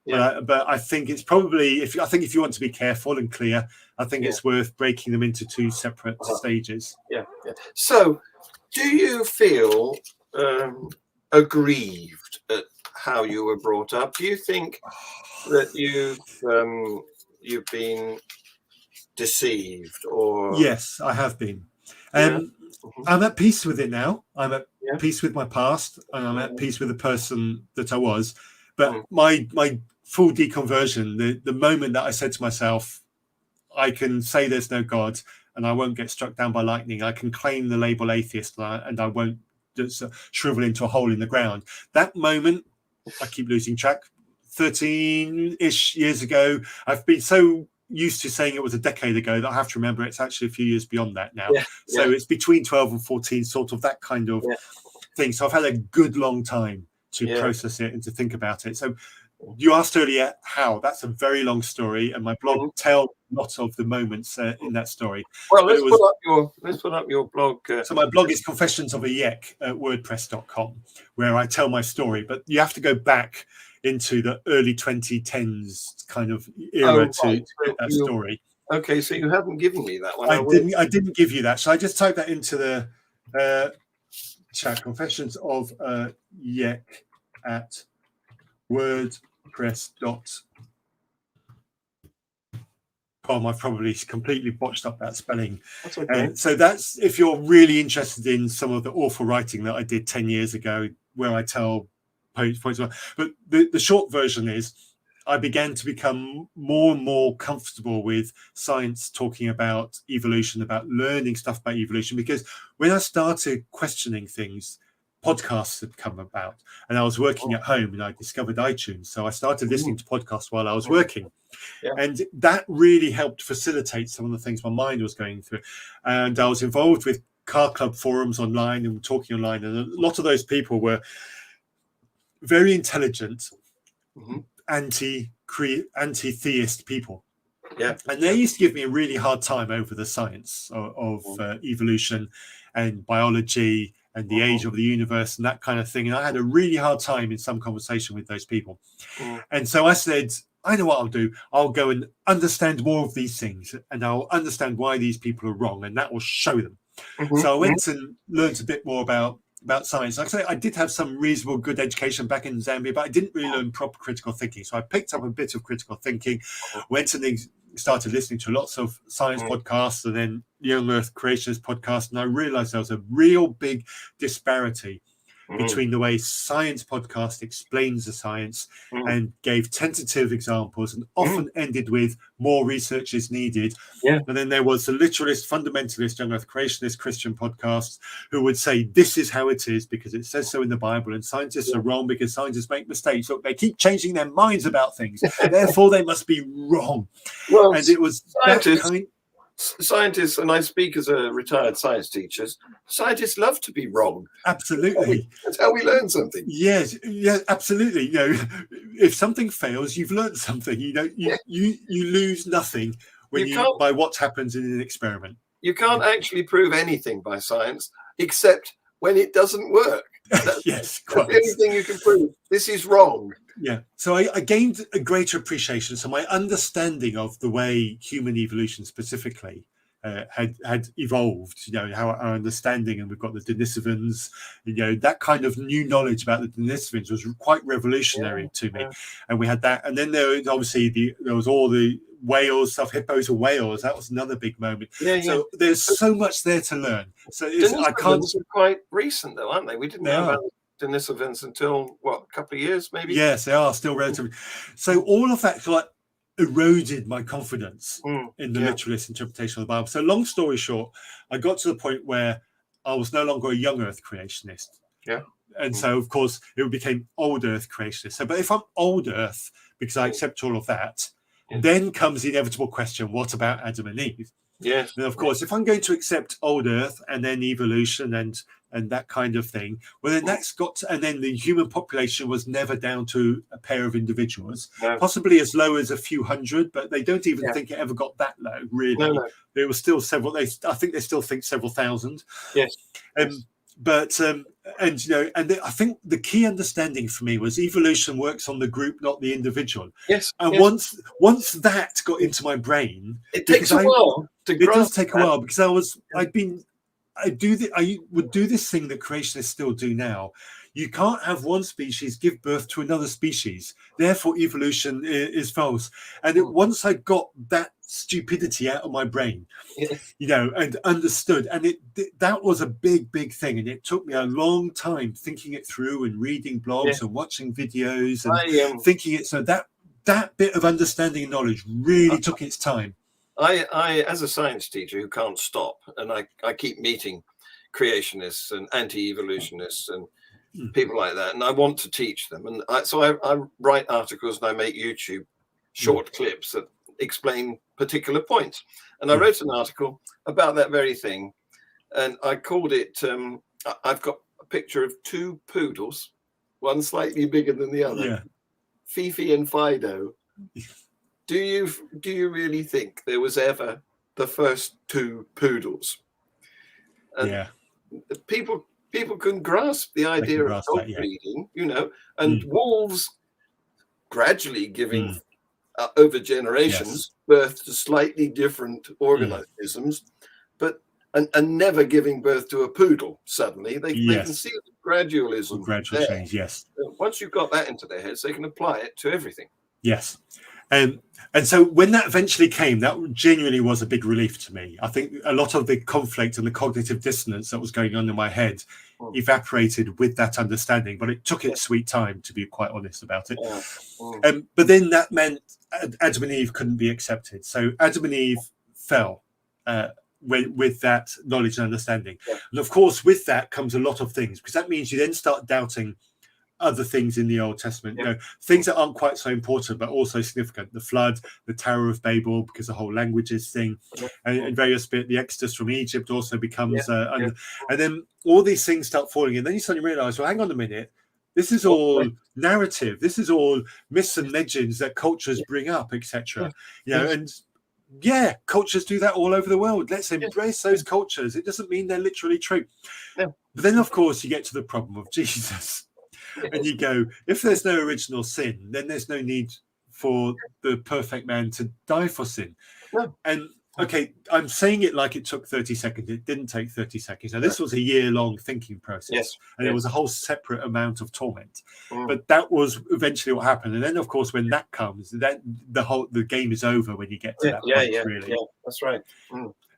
But I think it's probably, if you want to be careful and clear, I think it's worth breaking them into two separate stages. So, do you feel aggrieved at how you were brought up? Do you think that you've been deceived? Or yes, I have been. I'm at peace with it now. I'm at peace with my past, and I'm at peace with the person that I was. But my full deconversion, the moment that I said to myself, I can say there's no God and I won't get struck down by lightning, I can claim the label atheist and I won't just shrivel into a hole in the ground. That moment, I keep losing track, 13-ish years ago. I've been so used to saying it was a decade ago that I have to remember it's actually a few years beyond that now. So it's between 12 and 14, sort of that kind of thing. So I've had a good long time to process it and to think about it. So you asked earlier how. That's a very long story, and my blog tells a lot of the moments in that story. Well, let's put up your blog. So my blog is Confessions of a Yek at WordPress.com, where I tell my story. But you have to go back into the early 2010s kind of era to get that story. Okay, so you haven't given me that one. I didn't give you that. So I just type that into the chat. Confessions of a Yek at WordPress.com. I've probably completely botched up that spelling. That's okay. So that's if you're really interested in some of the awful writing that I did 10 years ago, where I tell points. But the short version is I began to become more and more comfortable with science talking about evolution, about learning stuff about evolution, because when I started questioning things, podcasts had come about, and I was working at home and I discovered iTunes. So I started listening to podcasts while I was working. Yeah. And that really helped facilitate some of the things my mind was going through. And I was involved with car club forums online and talking online, and a lot of those people were very intelligent, anti-theist people. Yeah. And they used to give me a really hard time over the science of evolution and biology and the age of the universe and that kind of thing. And I had a really hard time in some conversation with those people. And so I said, I know what I'll do. I'll go and understand more of these things, and I'll understand why these people are wrong, and that will show them. So I went and learned a bit more about science. Like I say, I did have some reasonable good education back in Zambia, but I didn't really learn proper critical thinking. So I picked up a bit of critical thinking, went and started listening to lots of science podcasts, and then Young Earth Creationist podcast, and I realized there was a real big disparity between the way science podcast explains the science and gave tentative examples and often ended with more research is needed. And then there was the literalist, fundamentalist, Young Earth Creationist Christian podcasts who would say this is how it is because it says so in the Bible, and scientists are wrong because scientists make mistakes. Look, they keep changing their minds about things, therefore they must be wrong. Well, and it was scientists, and I speak as a retired science teacher, scientists love to be wrong. Absolutely. That's how we learn something. Yes, yeah, absolutely. You know, if something fails, you've learned something. You know, you lose nothing when by what happens in an experiment. You can't actually prove anything by science except when it doesn't work. Yes, that's the only thing you can prove. This is wrong. Yeah. So I gained a greater appreciation. So my understanding of the way human evolution specifically had evolved, you know, how our understanding, and we've got the Denisovans, you know, that kind of new knowledge about the Denisovans was quite revolutionary to me. And we had that. And then there was obviously there was all the whales stuff, hippos or whales. That was another big moment. So there's so much there to learn. So I can't. Are quite recent though, aren't they? We didn't know about Denisovans until a couple of years maybe. Yes, they are still relatively. So all of that like eroded my confidence in the literalist interpretation of the Bible. So long story short, I got to the point where I was no longer a young earth creationist. And so of course it became old earth creationist. So but if I'm old earth because I accept all of that, then comes the inevitable question, what about Adam and Eve? Yes. And of course, if I'm going to accept old earth and then evolution and that kind of thing, well, then that's got to, and then the human population was never down to a pair of individuals, possibly as low as a few hundred, but they don't even think it ever got that low, really. There was still several, I think they still think several thousand. Yes. But and you know, and I think the key understanding for me was evolution works on the group, not the individual. Yes. And once that got into my brain, it takes a while to grasp. It does take a while because I would do this thing that creationists still do now. You can't have one species give birth to another species. Therefore, evolution is false. And once I got that stupidity out of my brain, you know, and understood, and that was a big thing. And it took me a long time thinking it through and reading blogs and watching videos and thinking it. So that bit of understanding and knowledge really took its time. I, as a science teacher who can't stop, and I keep meeting creationists and anti-evolutionists and people like that, and I want to teach them. And so I write articles and I make YouTube short clips that explain particular points. And I wrote an article about that very thing, and I called it, I've got a picture of two poodles, one slightly bigger than the other, Fifi and Fido. Do you really think there was ever the first two poodles? And people can grasp the idea of dog breeding, you know, and wolves gradually giving over generations birth to slightly different organisms, but and never giving birth to a poodle suddenly. They can see the gradualism. Gradual change, Once you've got that into their heads, they can apply it to everything. Yes. And so when that eventually came, that genuinely was a big relief to me. I think a lot of the conflict and the cognitive dissonance that was going on in my head evaporated with that understanding, but it took its sweet time, to be quite honest about it. But then that meant Adam and Eve couldn't be accepted. So Adam and Eve fell with that knowledge and understanding. And of course, with that comes a lot of things, because that means you then start doubting other things in the Old Testament, Yeah. things that aren't quite so important, but also significant. The flood, the Tower of Babel, because the whole languages thing, and various bit, the Exodus from Egypt also becomes, and then all these things start falling in. Then you suddenly realize, well, hang on a minute, this is all narrative. This is all myths and legends that cultures bring up, etc. And cultures do that all over the world. Let's embrace those cultures. It doesn't mean they're literally true. No. But then, of course, you get to the problem of Jesus. And you go, if there's no original sin, then there's no need for the perfect man to die for sin. No. And okay, I'm saying it like it took 30 seconds. It didn't take 30 seconds. Now, this was a year-long thinking process, and it was a whole separate amount of torment. But that was eventually what happened. And then, of course, when that comes, then the game is over when you get to that point, really. Yeah, that's right.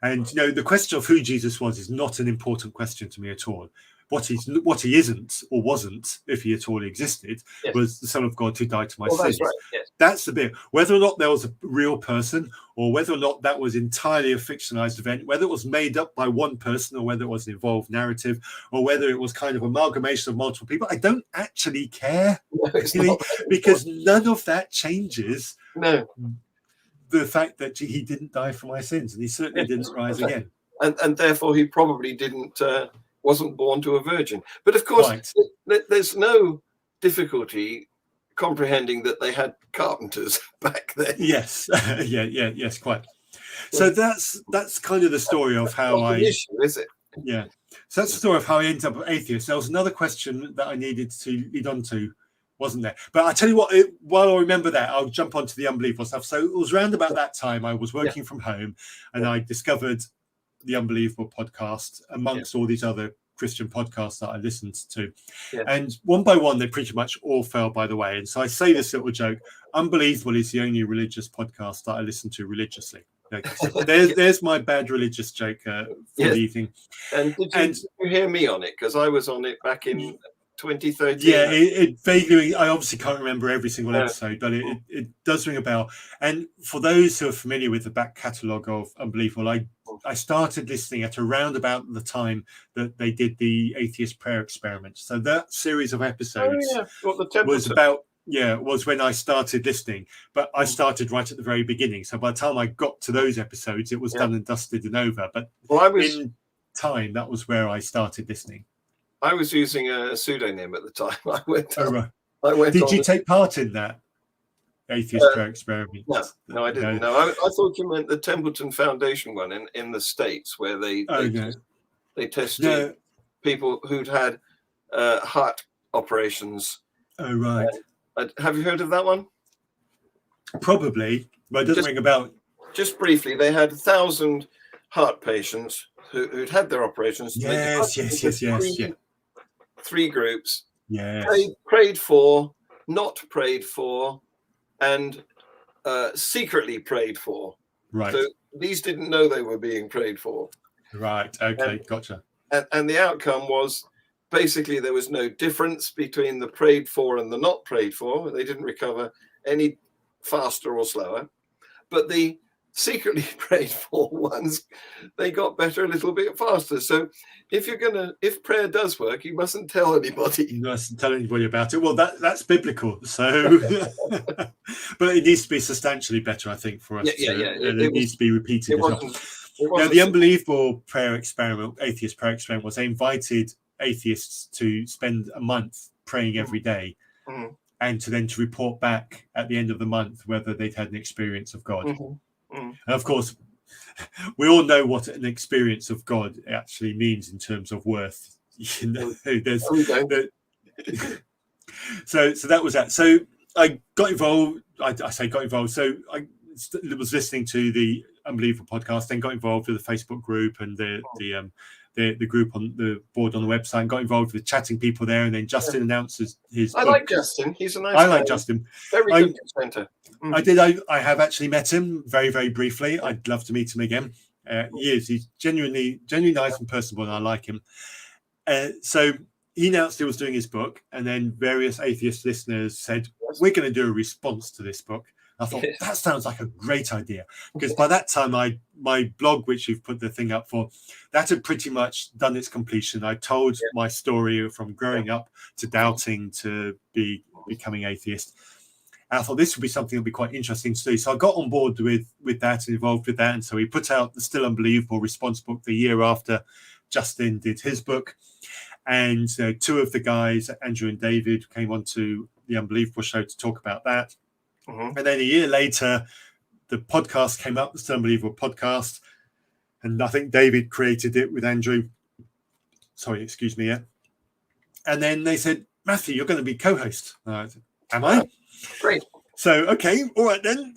And the question of who Jesus was is not an important question to me at all. What he isn't or wasn't, if he at all existed, was the Son of God who died to my sins. That's right. That's the bit. Whether or not there was a real person, or whether or not that was entirely a fictionalized event, whether it was made up by one person, or whether it was an involved narrative, or whether it was kind of amalgamation of multiple people, I don't actually care, because none of that changes the fact that he didn't die for my sins, and he certainly didn't rise again. And therefore he probably wasn't born to a virgin. But of course, there's no difficulty comprehending that they had carpenters back then. Yes, yes, quite. So that's kind of the story of how I. Issue, is it? Yeah. So that's the story of how I ended up atheist. There was another question that I needed to lead on to, wasn't there? But I tell you what, while I remember that, I'll jump onto the unbelievable stuff. So it was around about that time I was working from home, and I discovered the Unbelievable podcast amongst all these other Christian podcasts that I listened to. And one by one, they pretty much all fell by the way. And so I say this little joke: Unbelievable is the only religious podcast that I listen to religiously. Okay, so there's my bad religious joke for the evening. And did you hear me on it? Because I was on it back in 2013. Yeah, it vaguely, I obviously can't remember every single episode, but it does ring a bell. And for those who are familiar with the back catalogue of Unbelievable, I started listening at around about the time that they did the Atheist Prayer Experiment. So that series of episodes was when I started listening, but I started right at the very beginning. So by the time I got to those episodes, it was done and dusted and over. But in time, that was where I started listeing. I was using a pseudonym at the time. Did you take part in that Atheist Prayer Experiment? No, I didn't. No, I thought you meant the Templeton Foundation one in the States, where they tested people who'd had heart operations. Oh, right. Have you heard of that one? Probably, but it doesn't ring a bell. Just briefly, they had 1,000 heart patients who'd had their operations. Yes. Three groups. Yes. Prayed for, not prayed for, and secretly prayed for. Right. So these didn't know they were being prayed for. Right. Okay. Gotcha. And the outcome was basically there was no difference between the prayed for and the not prayed for. They didn't recover any faster or slower. But the secretly prayed for ones, they got better a little bit faster. So if prayer does work, you mustn't tell anybody. You mustn't tell anybody about it. Well, that's biblical. So, but it needs to be substantially better, I think, for us. It needs to be repeated as well. The Unbelievable Prayer Experiment, Atheist Prayer Experiment, was they invited atheists to spend a month praying every day, and to report back at the end of the month whether they'd had an experience of God. And of course, we all know what an experience of God actually means in terms of worth. So that was that. So I got involved. I say got involved. So I was listening to the Unbelievable podcast, then got involved with the Facebook group and the group on the board on the website, and got involved with chatting people there. And then Justin announces his book. Like Justin. He's a nice guy. Like Justin. Very good presenter. I have actually met him very, very briefly. I'd love to meet him again. He's genuinely nice and personable, and I like him. So he announced he was doing his book, and then various atheist listeners said, we're going to do a response to this book. I thought, that sounds like a great idea. Because by that time, my blog, which you've put the thing up for, that had pretty much done its completion. I told my story from growing up to doubting to becoming atheist. And I thought this would be something that would be quite interesting to do. So I got on board with that and involved with that. And so we put out the Still Unbelievable response book the year after Justin did his book. And two of the guys, Andrew and David, came onto the Unbelievable show to talk about that. And then a year later, the podcast came up, the Still Unbelievable podcast. And I think David created it with Andrew. Sorry, excuse me. Yeah. And then they said, Matthew, you're going to be co-host. I said, am I? Great. So, okay, all right then,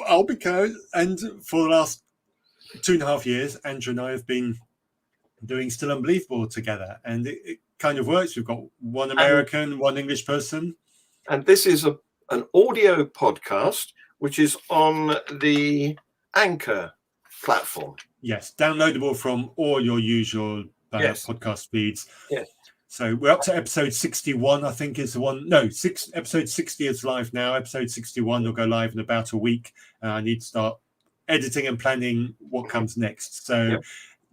I'll be co-host. And for the last 2.5 years, Andrew and I have been doing Still Unbelievable together. And it kind of works. We've got one American, one English person. And this is an audio podcast, which is on the Anchor platform. Yes, downloadable from all your usual podcast feeds. Yes. So we're up to episode 61, I think is the one. No, episode 60 is live now. Episode 61 will go live in about a week. I need to start editing and planning what comes next. So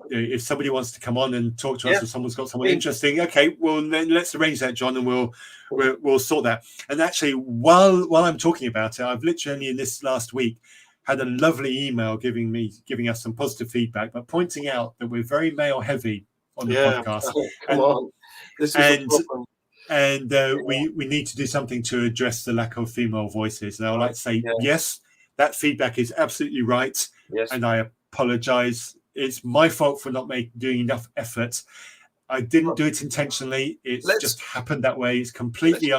if somebody wants to come on and talk to us, or someone's got someone interesting, okay, well then let's arrange that, John, and we'll sort that. And actually, while I'm talking about it, I've literally only in this last week had a lovely email giving us some positive feedback, but pointing out that we're very male heavy on the podcast. Oh, come on. This is and we need to do something to address the lack of female voices. And I would like to say, yes, that feedback is absolutely right. Yes. And I apologize. It's my fault for not doing enough effort. I didn't do it intentionally. It's just happened that way. It's completely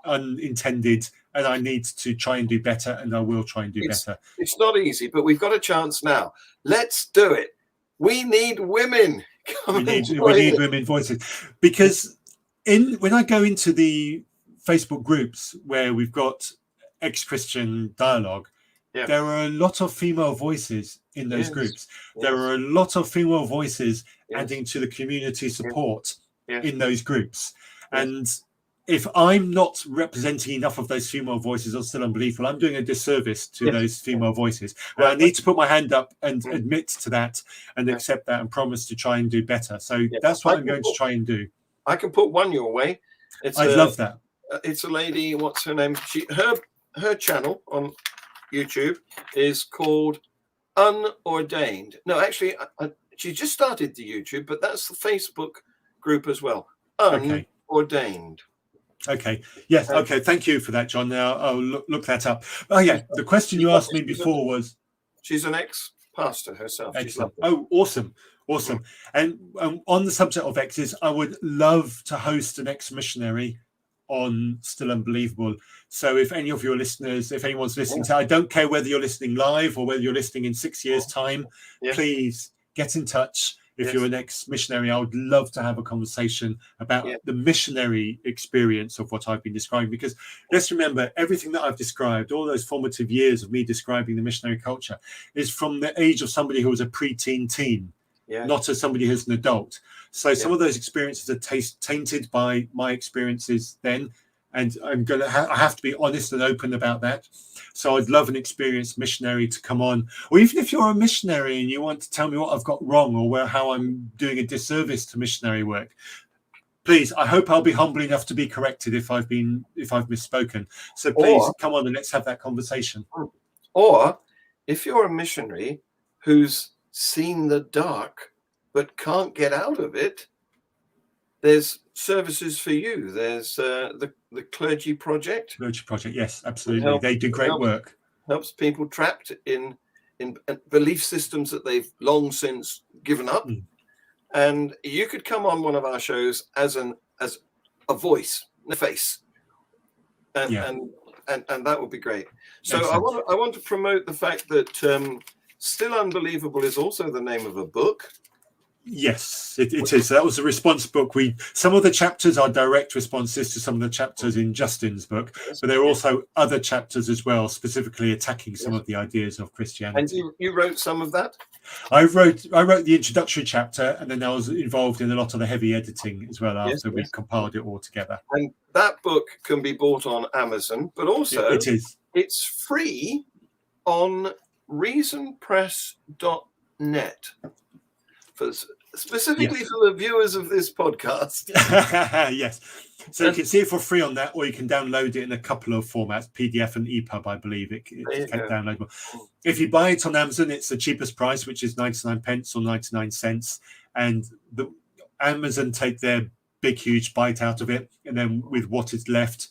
unintended. And I need to try and do better. And I will try and do better. It's not easy, but we've got a chance now. Let's do it. We need women. We need women voices, because when I go into the Facebook groups where we've got ex-Christian dialogue, there are a lot of female voices in those groups. There are a lot of female voices adding to the community support in those groups. And if I'm not representing enough of those female voices on Still Unbelievable, I'm doing a disservice to those female voices. And I need to put my hand up and admit to that and accept that and promise to try and do better. So that's what I'm going to try and do. I can put one your way. I love that. It's a lady, what's her name? Her channel on YouTube is called Unordained. No, actually, she just started the YouTube, but that's the Facebook group as well. Unordained. Okay. Yes. Okay. Thank you for that, John. Now I'll look that up. Oh, yeah. The question you asked me before was. She's an ex-pastor herself. Excellent. Oh, awesome. Awesome. And on the subject of exes, I would love to host an ex-missionary on Still Unbelievable. So if any of your listeners, if anyone's listening, I don't care whether you're listening live or whether you're listening in 6 years' time, please get in touch. If you're an ex-missionary, I would love to have a conversation about the missionary experience of what I've been describing. Because let's remember, everything that I've described, all those formative years of me describing the missionary culture, is from the age of somebody who was a preteen teen, not as somebody who's an adult. So some of those experiences are tainted by my experiences then. And I have to be honest and open about that. So I'd love an experienced missionary to come on, or even if you're a missionary and you want to tell me what I've got wrong or how I'm doing a disservice to missionary work, please. I hope I'll be humble enough to be corrected if I've misspoken. So please come on and let's have that conversation. Or if you're a missionary who's seen the dark but can't get out of it, there's services for you. There's the Clergy Project. Clergy Project, yes, absolutely. They do great work. Helps people trapped in belief systems that they've long since given up. And you could come on one of our shows as a voice, a face, and that would be great. So excellent. I want to promote the fact that Still Unbelievable is also the name of a book. Yes, it is. That was a response book. Some of the chapters are direct responses to some of the chapters in Justin's book, but there are also other chapters as well, specifically attacking some of the ideas of Christianity. And you wrote some of that? I wrote the introductory chapter, and then I was involved in a lot of the heavy editing as well after we compiled it all together. And that book can be bought on Amazon, but also it is. It's free on reasonpress.net, specifically Yes. for the viewers of this podcast. Yes. So you can see it for free on that, or you can download it in a couple of formats, PDF and EPUB, I believe. It's downloadable. If you buy it on Amazon, it's the cheapest price, which is 99 pence or 99 cents. And Amazon take their big, huge bite out of it. And then with what is left,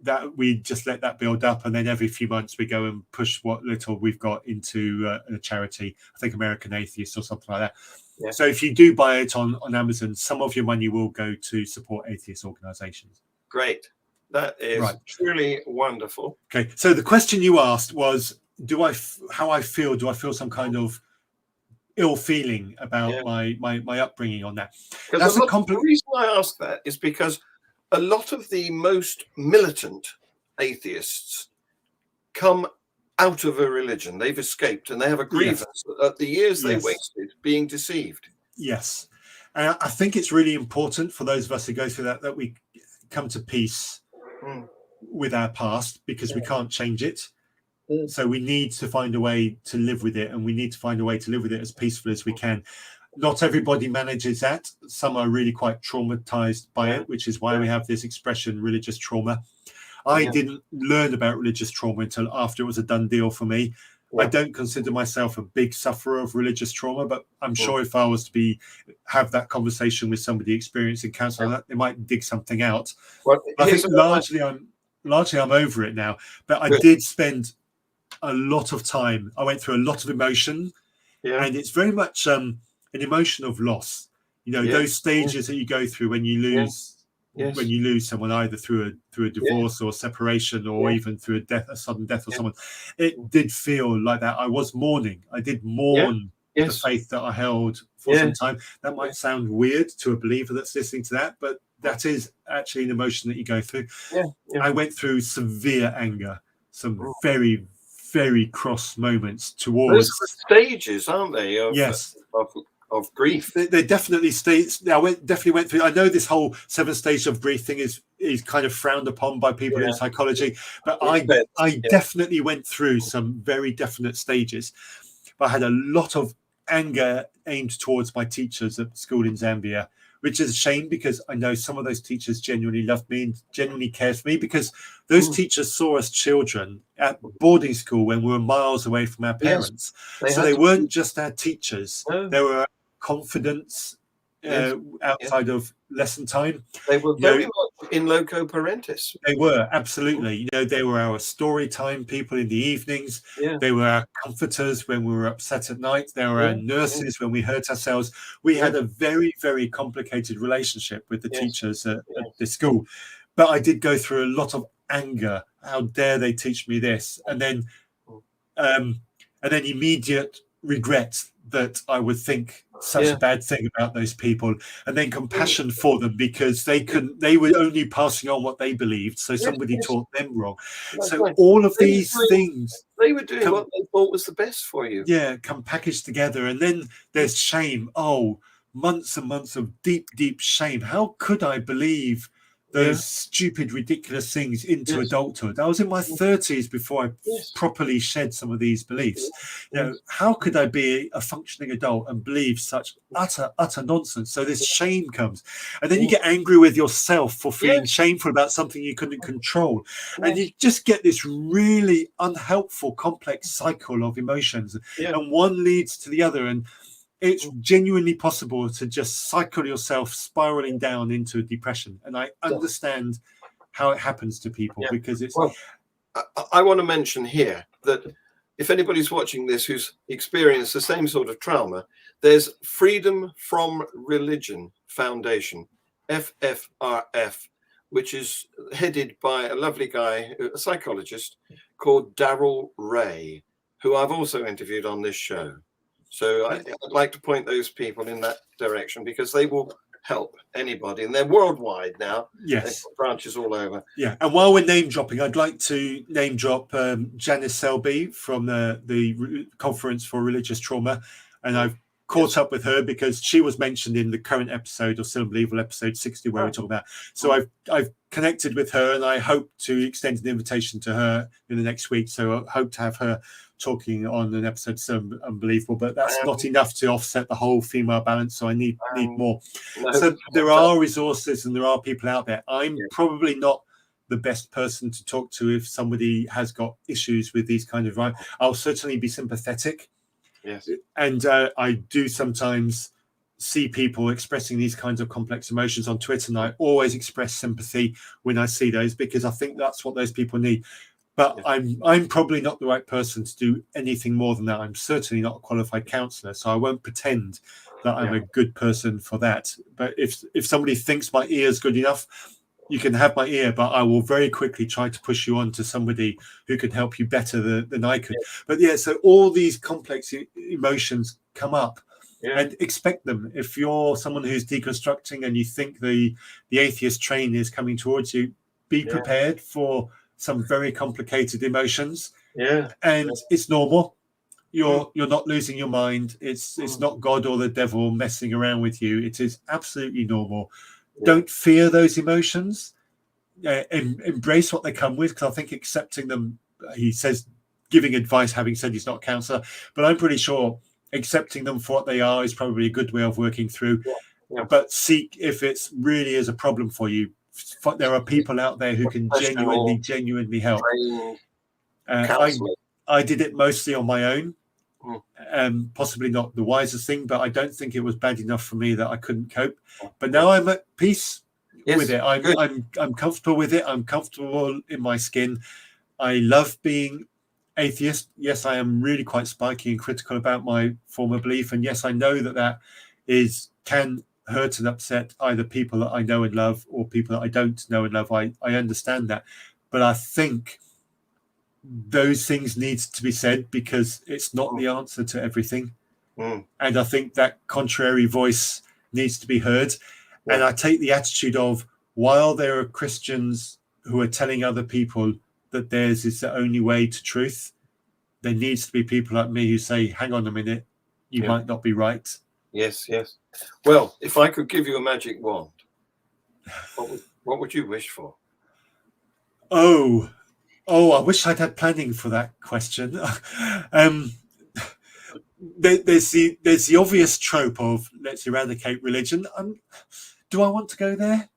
that we just let that build up. And then every few months we go and push what little we've got into a charity, I think American Atheist or something like that. Yeah. So if you do buy it on Amazon, some of your money will go to support atheist organizations. Great. That is truly wonderful. Okay. So the question you asked was, how I feel? Do I feel some kind of ill feeling about my upbringing on that? That's the reason I ask that is because a lot of the most militant atheists come out of a religion. They've escaped and they have a grievance at the years they wasted being deceived. Yes. And I think it's really important for those of us who go through that we come to peace with our past, because we can't change it. So we need to find a way to live with it, and we need to find a way to live with it as peacefully as we can. Not everybody manages that. Some are really quite traumatized by it, which is why we have this expression, religious trauma. I didn't learn about religious trauma until after it was a done deal for me. I don't consider myself a big sufferer of religious trauma, but I'm sure if I was to have that conversation with somebody experiencing counselling, they might dig something out. Well, I think largely I'm over it now. But I did spend a lot of time. I went through a lot of emotion, and it's very much an emotion of loss. You know, those stages that you go through when you lose. When you lose someone, either through a divorce or separation, or even through a sudden death of someone, it did feel like that. I was mourning. I did mourn the faith that I held for some time. That might sound weird to a believer that's listening to that, but that is actually an emotion that you go through. I went through severe anger, some very, very cross moments towards. Those are the stages, aren't they? Of grief. They definitely definitely went through. I know this whole 7 stages of grief thing is kind of frowned upon by people in psychology, but I definitely went through some very definite stages. But I had a lot of anger aimed towards my teachers at school in Zambia, which is a shame, because I know some of those teachers genuinely loved me and genuinely cared for me, because those teachers saw us children at boarding school when we were miles away from our parents. So they weren't just our teachers. They were our confidence outside of lesson time. They were very much in loco parentis. They were, absolutely. You know, they were our story time people in the evenings. They were our comforters when we were upset at night. They were our nurses when we hurt ourselves. We had a very, very complicated relationship with the teachers at the school. But I did go through a lot of anger. How dare they teach me this? And then immediate regret that I would think such a bad thing about those people, and then compassion for them, because they were only passing on what they believed, so somebody taught them wrong. So all of these things, they were doing what they thought was the best for you. Come packaged together. And then there's shame. Months and months of deep shame. How could I believe those stupid, ridiculous things into adulthood? I was in my 30s before I properly shed some of these beliefs. You know, how could I be a functioning adult and believe such utter nonsense? So this shame comes, and then you get angry with yourself for feeling shameful about something you couldn't control, and you just get this really unhelpful, complex cycle of emotions, and one leads to the other. And it's genuinely possible to just cycle yourself spiraling down into depression. And I understand how it happens to people, because it's... Well, I want to mention here that if anybody's watching this who's experienced the same sort of trauma, there's Freedom from Religion Foundation, FFRF, which is headed by a lovely guy, a psychologist called Darrell Ray, who I've also interviewed on this show. So I'd like to point those people in that direction, because they will help anybody, and they're worldwide now. Yes, they've got branches all over. And while we're name dropping, I'd like to name drop Janice Selby from the Conference for Religious Trauma, and I've caught up with her because she was mentioned in the current episode of Still Unbelievable, episode 60, where we talk about. So I've connected with her, and I hope to extend an invitation to her in the next week. So I hope to have her talking on an episode so unbelievable, but that's not enough to offset the whole female balance. So I need more. No, so there are resources and there are people out there. I'm probably not the best person to talk to if somebody has got issues with these kind of rights. I'll certainly be sympathetic. Yes. And I do sometimes see people expressing these kinds of complex emotions on Twitter, and I always express sympathy when I see those, because I think that's what those people need. But I'm probably not the right person to do anything more than that. I'm certainly not a qualified counsellor, so I won't pretend that I'm a good person for that. But if somebody thinks my ear is good enough, you can have my ear, but I will very quickly try to push you on to somebody who can help you better than I could. But yeah, so all these complex emotions come up. And expect them. If you're someone who's deconstructing and you think the atheist train is coming towards you, be prepared for some very complicated emotions. And it's normal. You're not losing your mind. It's not God or the devil messing around with you. It is absolutely normal. Don't fear those emotions. Embrace what they come with, because I think accepting them, he says, giving advice, having said he's not a counsellor, but I'm pretty sure accepting them for what they are is probably a good way of working through. But seek if it's really is a problem for you. There are people out there who can genuinely help. I did it mostly on my own. Possibly not the wisest thing, but I don't think it was bad enough for me that I couldn't cope. But now I'm at peace with it. I'm comfortable with it. I'm comfortable in my skin. I love being atheist. Yes, I am really quite spiky and critical about my former belief, and yes, I know that can hurt and upset either people that I know and love or people that I don't know and love. I understand that, but I think those things need to be said, because it's not the answer to everything. And I think that contrary voice needs to be heard. And I take the attitude of, while there are Christians who are telling other people that theirs is the only way to truth, there needs to be people like me who say, hang on a minute, you might not be right. Yes. Well, if I could give you a magic wand, what would you wish for? Oh, I wish I'd had planning for that question. There's the obvious trope of let's eradicate religion. Do I want to go there?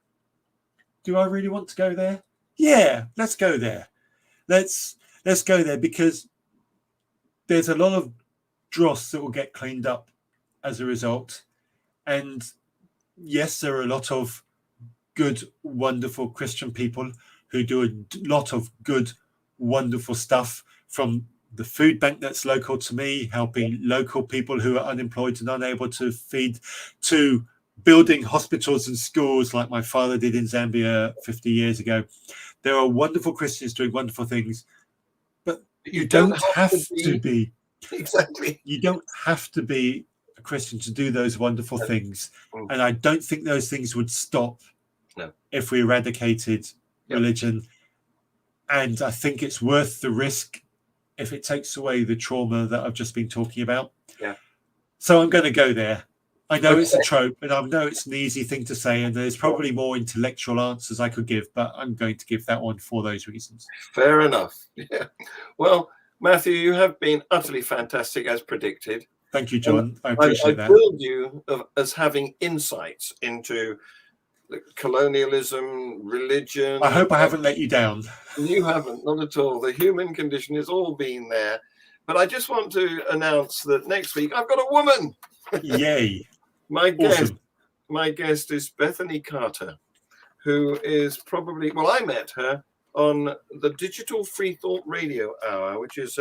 Do I really want to go there? Yeah, let's go there. Let's go there, because there's a lot of dross that will get cleaned up as a result. And yes, there are a lot of good, wonderful Christian people who do a lot of good, wonderful stuff, from the food bank that's local to me, helping local people who are unemployed and unable to feed, to building hospitals and schools like my father did in Zambia 50 years ago. There are wonderful Christians doing wonderful things, but you don't have to be. Exactly. You don't have to be a Christian to do those wonderful things. And I don't think those things would stop if we eradicated religion. And I think it's worth the risk if it takes away the trauma that I've just been talking about. So I'm going to go there. I know it's a trope, and I know it's an easy thing to say, and there's probably more intellectual answers I could give, but I'm going to give that one for those reasons. Fair enough. Well, Matthew, you have been utterly fantastic, as predicted. Thank you, John. I appreciate that. I billed you as having insights into colonialism, religion. I hope I haven't let you down. You haven't, not at all. The human condition has all been there. But I just want to announce that next week I've got a woman. Yay. My guest is Bethany Carter, who is probably, I met her on the Digital FreeThought Radio Hour, which is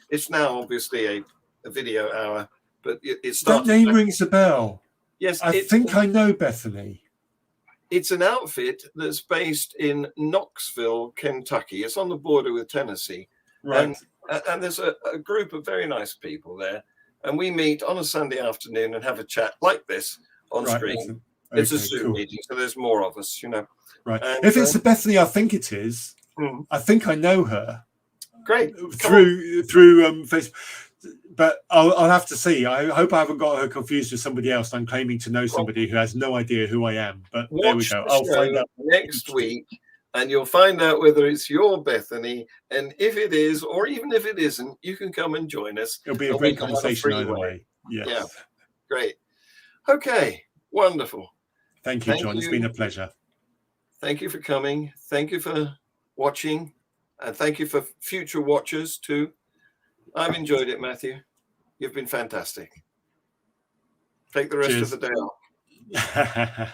it's now obviously a video hour, but it starts. That name rings a bell. Yes. I think I know Bethany. It's an outfit that's based in Knoxville, Kentucky. It's on the border with Tennessee. Right. And there's a group of very nice people there. And we meet on a Sunday afternoon and have a chat like this on screen. Okay, it's a Zoom meeting, so there's more of us, Right. And, if it's the Bethany I think it is, I think I know her. Great. Through Facebook. But I'll have to see. I hope I haven't got her confused with somebody else. I'm claiming to know somebody who has no idea who I am. But there we go. I'll find out next week. and you'll find out whether it's your Bethany. And if it is, or even if it isn't, you can come and join us. It'll be a great conversation either way. Yes. Yeah, great. Okay, wonderful. Thank you, John. It's been a pleasure. Thank you for coming. Thank you for watching. And thank you for future watchers too. I've enjoyed it, Matthew. You've been fantastic. Take the rest of the day off.